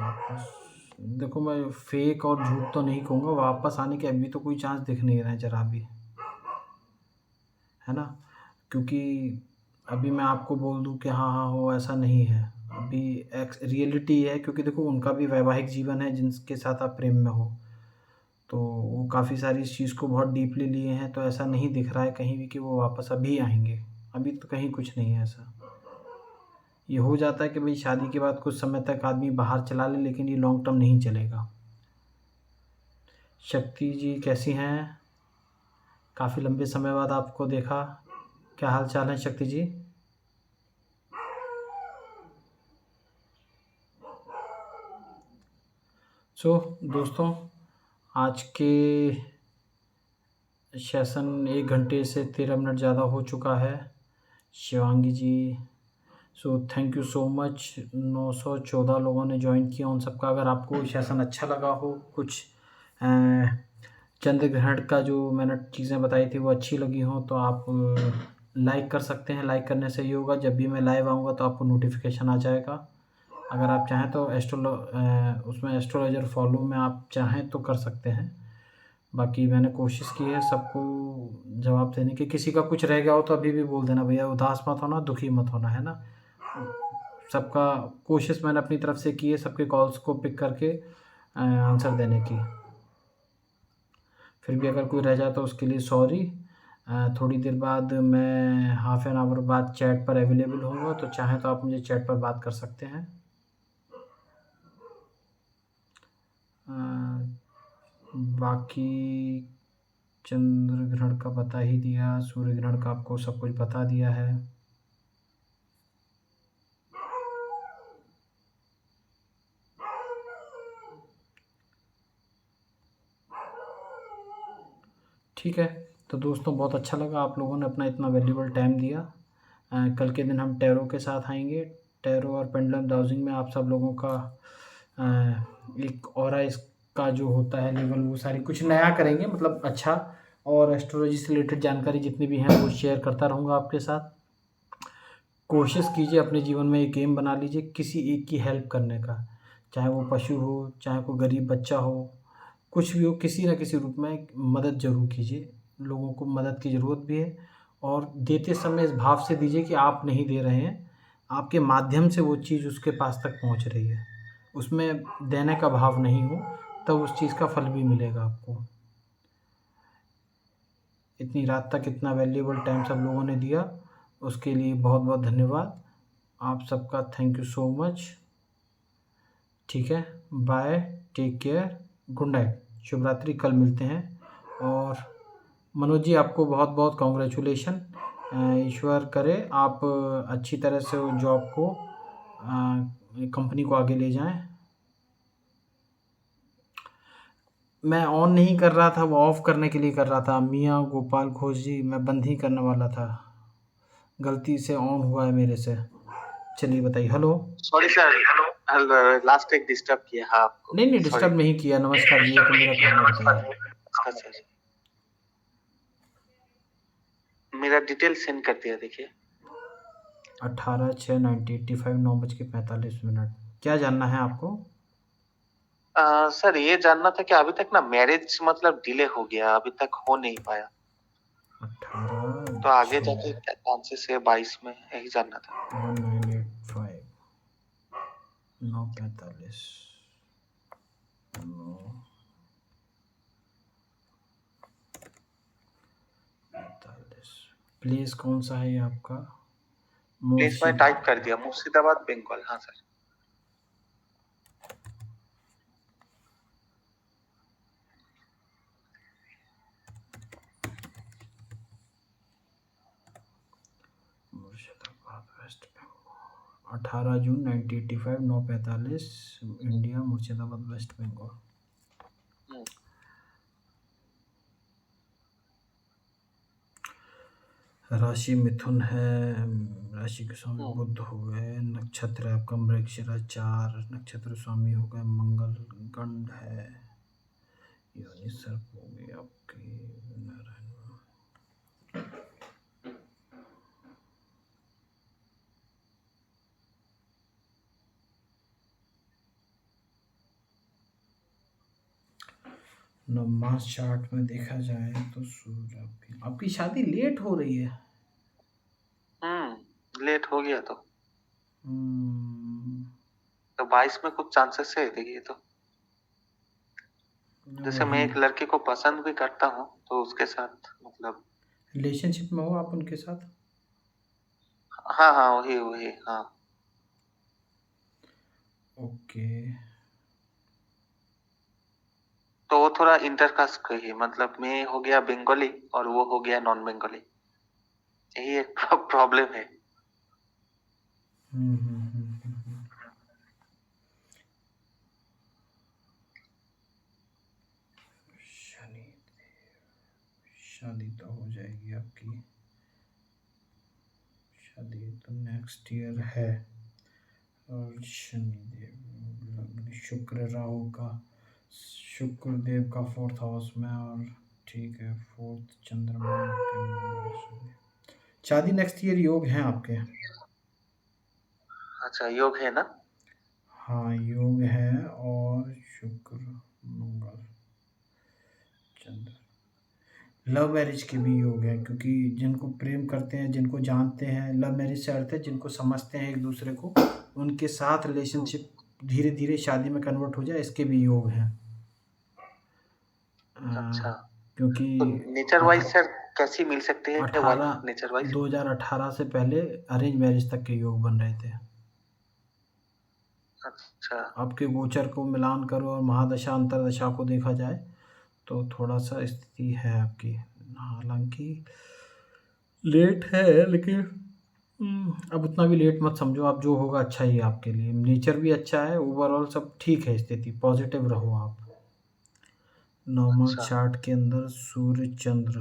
देखो, मैं फेक और झूठ तो नहीं कहूँगा, वापस आने के अभी तो कोई चांस दिख नहीं रहे हैं ज़रा भी, है ना? क्योंकि अभी मैं आपको बोल दूँ कि हाँ हाँ हो, ऐसा नहीं है। अभी रियलिटी है, क्योंकि देखो उनका भी वैवाहिक जीवन है जिनके साथ आप प्रेम में हो, तो वो काफ़ी सारी इस चीज़ को बहुत डीपली लिए हैं। तो ऐसा नहीं दिख रहा है कहीं भी कि वो वापस अभी आएंगे। अभी तो कहीं कुछ नहीं है ऐसा। ये हो जाता है कि भाई शादी के बाद कुछ समय तक आदमी बाहर चला ले, लेकिन ये लॉन्ग टर्म नहीं चलेगा। शक्ति जी कैसी हैं? काफ़ी लंबे समय बाद आपको देखा। क्या हाल चाल है शक्ति जी? दोस्तों, आज के सेशन 1 घंटे से 13 मिनट ज़्यादा हो चुका है। शिवांगी जी, थैंक यू सो मच। 914 लोगों ने ज्वाइन किया, उन सबका अगर आपको सेशन अच्छा लगा हो, कुछ चंद्र ग्रहण का जो मैंने चीज़ें बताई थी वो अच्छी लगी हो, तो आप लाइक कर सकते हैं। लाइक करने से ये होगा, जब भी मैं लाइव आऊँगा तो आपको नोटिफिकेशन आ जाएगा। अगर आप चाहें तो उसमें एस्ट्रोलॉजर फॉलो में आप चाहें तो कर सकते हैं। बाकी मैंने कोशिश की है सबको जवाब देने की। किसी का कुछ रह गया हो तो अभी भी बोल देना भैया, उदास मत होना, दुखी मत होना, है ना? सबका कोशिश मैंने अपनी तरफ से की है, सबके कॉल्स को पिक करके आंसर देने की। फिर भी अगर कोई रह जाए तो उसके लिए सॉरी। थोड़ी देर बाद मैं हाफ एन आवर बाद चैट पर अवेलेबल होऊंगा, तो चाहें तो आप मुझे चैट पर बात कर सकते हैं। बाकी चंद्र ग्रहण का बता ही दिया, सूर्य ग्रहण का आपको सब कुछ बता दिया है। ठीक है, तो दोस्तों बहुत अच्छा लगा आप लोगों ने अपना इतना वैल्यूबल टाइम दिया। कल के दिन हम टैरो के साथ आएंगे। टैरो और पेंडुलम डाउजिंग में आप सब लोगों का एक ऑरा इसका जो होता है लेवल, वो सारी कुछ नया करेंगे, मतलब अच्छा। और एस्ट्रोलॉजी से रिलेटेड जानकारी जितनी भी हैं वो शेयर करता रहूँगा आपके साथ। कोशिश कीजिए अपने जीवन में एक एम बना लीजिए किसी एक की हेल्प करने का, चाहे वो पशु हो, चाहे कोई गरीब बच्चा हो, कुछ भी हो, किसी न किसी रूप में मदद ज़रूर कीजिए। लोगों को मदद की ज़रूरत भी है, और देते समय इस भाव से दीजिए कि आप नहीं दे रहे हैं, आपके माध्यम से वो चीज़ उसके पास तक पहुंच रही है। उसमें देने का भाव नहीं हो, तब उस चीज़ का फल भी मिलेगा आपको। इतनी रात तक इतना वैल्यूएबल टाइम सब लोगों ने दिया, उसके लिए बहुत बहुत धन्यवाद। आप सबका थैंक यू सो मच। ठीक है, bye, take care, good night, शुभ रात्रि। कल मिलते हैं। और मनोज जी, आपको बहुत बहुत कॉन्ग्रेचुलेशन। ईश्वर करे आप अच्छी तरह से वो जॉब को, कंपनी को आगे ले जाएं। मैं ऑन नहीं कर रहा था, वो ऑफ करने के लिए कर रहा था। मियाँ गोपाल घोष जी, मैं बंद ही करने वाला था, गलती से ऑन हुआ है मेरे से। चलिए बताइए। हेलो। सॉरी सर, लास्ट एक डिस्टर्ब किया है आपको। नहीं नहीं, डिस्टर्ब नहीं किया। नमस्कार जी, ये तो मेरा काम है, बताइए। अच्छा सर, मेरा डिटेल सेंड कर दिया, देखिए। 18/6/1985 9:45। क्या जानना है आपको? सर ये जानना था कि अभी तक ना मैरिज मतलब डिले हो गया, अभी तक हो नहीं पाया, 18 तो आगे जाके क्या चांसेस है 22 में, यही जानना था। 1985 9:45 9:45। प्लेस कौन सा है ये आपका? प्लीज मैं टाइप कर दिया, मुर्शिदाबाद बंगाल। हाँ सर। मुर्शिदाबाद, वेस्ट बंगाल। 18 जून 1985 9:45, इंडिया, मुर्शिदाबाद, वेस्ट बंगाल। राशि मिथुन है, राशि के स्वामी बुध हो गए, नक्षत्र है आपका मृगशिरा 4, नक्षत्र स्वामी हो गए मंगल, गंड है, योनि सर्प हो गई आपकी नारायण। मास चार्ट में देखा जाए तो सूर्य आपकी शादी लेट हो रही है। लेट हो गया तो 22 में कुछ चांसेस है, देखिए। तो जैसे मैं एक लड़के को पसंद भी करता हूँ, तो उसके साथ मतलब रिलेशनशिप में हो आप उनके साथ? हाँ हाँ, वही हाँ। ओके। तो वो थोड़ा इंटरकास्ट का ही, मतलब मैं हो गया बंगाली और वो हो गया नॉन बंगाली, यही एक प्रॉब्लम है। शादी तो हो जाएगी आपकी, शादी तो नेक्स्ट ईयर है। और शनिदेव, शुक्र राहु का, शुक्र देव का 4th हाउस में, और ठीक है 4th चंद्रमा के, शादी नेक्स्ट ईयर योग हैं आपके। अच्छा, योग है ना? हाँ योग है, और शुक्र मंगल चंद्र, लव मैरिज के भी योग है, क्योंकि जिनको प्रेम करते हैं, जिनको जानते हैं, लव मैरिज से अर्थ है जिनको समझते हैं एक दूसरे को, उनके साथ रिलेशनशिप धीरे धीरे शादी में कन्वर्ट हो जाए, इसके भी योग हैं। अच्छा, क्योंकि तो नेचर वाइज सर कैसी मिल सकती है 18 नेचर वाइज? 2018 से पहले अरेंज मैरिज तक के योग बन रहे थे। अच्छा, आपके गोचर को मिलान करो और महादशा अंतरदशा को देखा जाए तो थोड़ा सा स्थिति है आपकी, हालांकि लेट है, लेकिन अब उतना भी लेट मत समझो आप, जो होगा अच्छा ही है आपके लिए। नेचर भी अच्छा है, ओवरऑल सब ठीक है, स्थिति पॉजिटिव रहो आप। नॉर्मल चार्ट के अंदर सूर्य चंद्र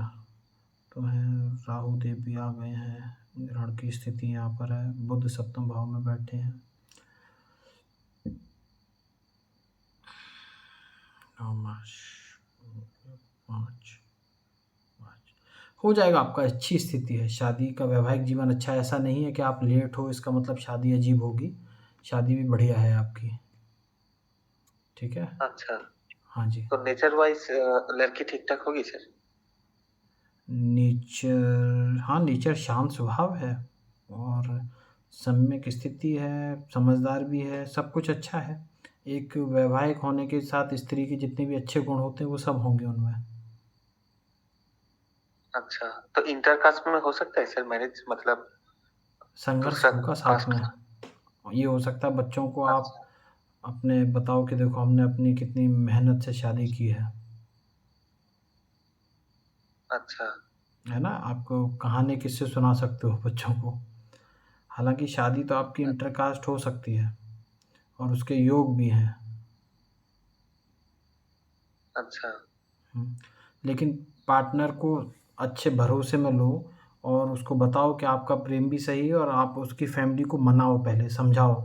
तो है, राहु देव भी आ गए हैं, ग्रहण की स्थिति यहाँ पर है, बुध सप्तम भाव में बैठे हैं। हो जाएगा, आपका अच्छी स्थिति है, शादी का वैवाहिक जीवन अच्छा है। ऐसा नहीं है कि आप लेट हो इसका मतलब शादी अजीब होगी, शादी भी बढ़िया है आपकी। ठीक है। अच्छा, हाँ जी। तो नेचर वाइज लड़की ठीक ठाक होगी सर? नेचर, हाँ नेचर शांत स्वभाव है और सम्यक स्थिति है, समझदार भी है, सब कुछ अच्छा है। एक वैवाहिक होने के साथ स्त्री के जितने भी अच्छे गुण होते हैं वो सब होंगे उनमें। अच्छा, तो इंटरकास्ट में हो सकता है सर मैरिज, मतलब संघर्ष दूसरा होगा साथ कास्ट? में। ये हो सकता है बच्चों को आप अच्छा, अपने बताओ कि देखो हमने अपनी कितनी मेहनत से शादी की है अच्छा, ना। आपको कहानी किससे सुना सकते हो बच्चों को। हालांकि शादी तो आपकी इंटरकास्ट हो सकती है और उसके योग भी हैं। अच्छा, लेकिन पार्टनर को अच्छे भरोसे में लो और उसको बताओ कि आपका प्रेम भी सही है और आप उसकी फैमिली को मनाओ, पहले समझाओ,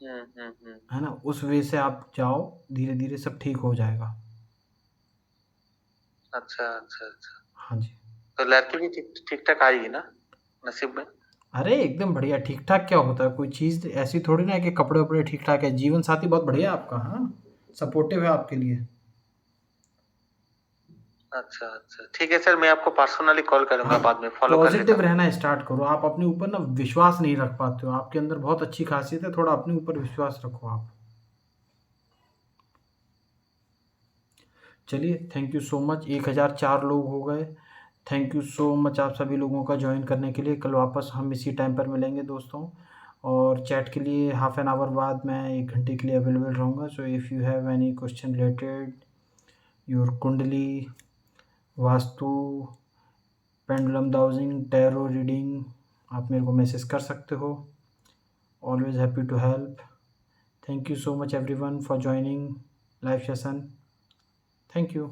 है ना। उस वे से आप जाओ, धीरे धीरे सब ठीक हो जाएगा। अच्छा, अच्छा, अच्छा। हाँ जी। तो लड़की भी ठीक ठीक ठाक आएगी ना नसीब में? अरे एकदम बढ़िया। ठीक ठाक क्या होता है, कोई चीज़ ऐसी थोड़ी ना है कि कपड़े वपड़े ठीक ठाक है। जीवन साथी बहुत बढ़िया है आपका, हाँ, सपोर्टिव है आपके लिए। अच्छा, अच्छा, ठीक है सर, मैं आपको पर्सनली कॉल करूंगा, हाँ, बाद में फॉलो कर लेता पॉजिटिव हूँ। रहना स्टार्ट करो। आप अपने ऊपर ना विश्वास नहीं रख पाते हो, आपके अंदर बहुत अच्छी खासियत है, थोड़ा अपने ऊपर विश्वास रखो आप। चलिए, थैंक यू सो मच। 1004 लोग हो गए। थैंक यू सो मच आप सभी लोगों का ज्वाइन करने के लिए। कल वापस हम इसी टाइम पर मिलेंगे दोस्तों, और चैट के लिए हाफ एन आवर बाद मैं 1 घंटे के लिए अवेलेबल रहूँगा। So if you have any question related your kundli, vastu, pendulum dowsing, tarot reading, आप मेरे को मैसेज कर सकते हो। Always happy to help. Thank you so much everyone for joining live session. Thank you.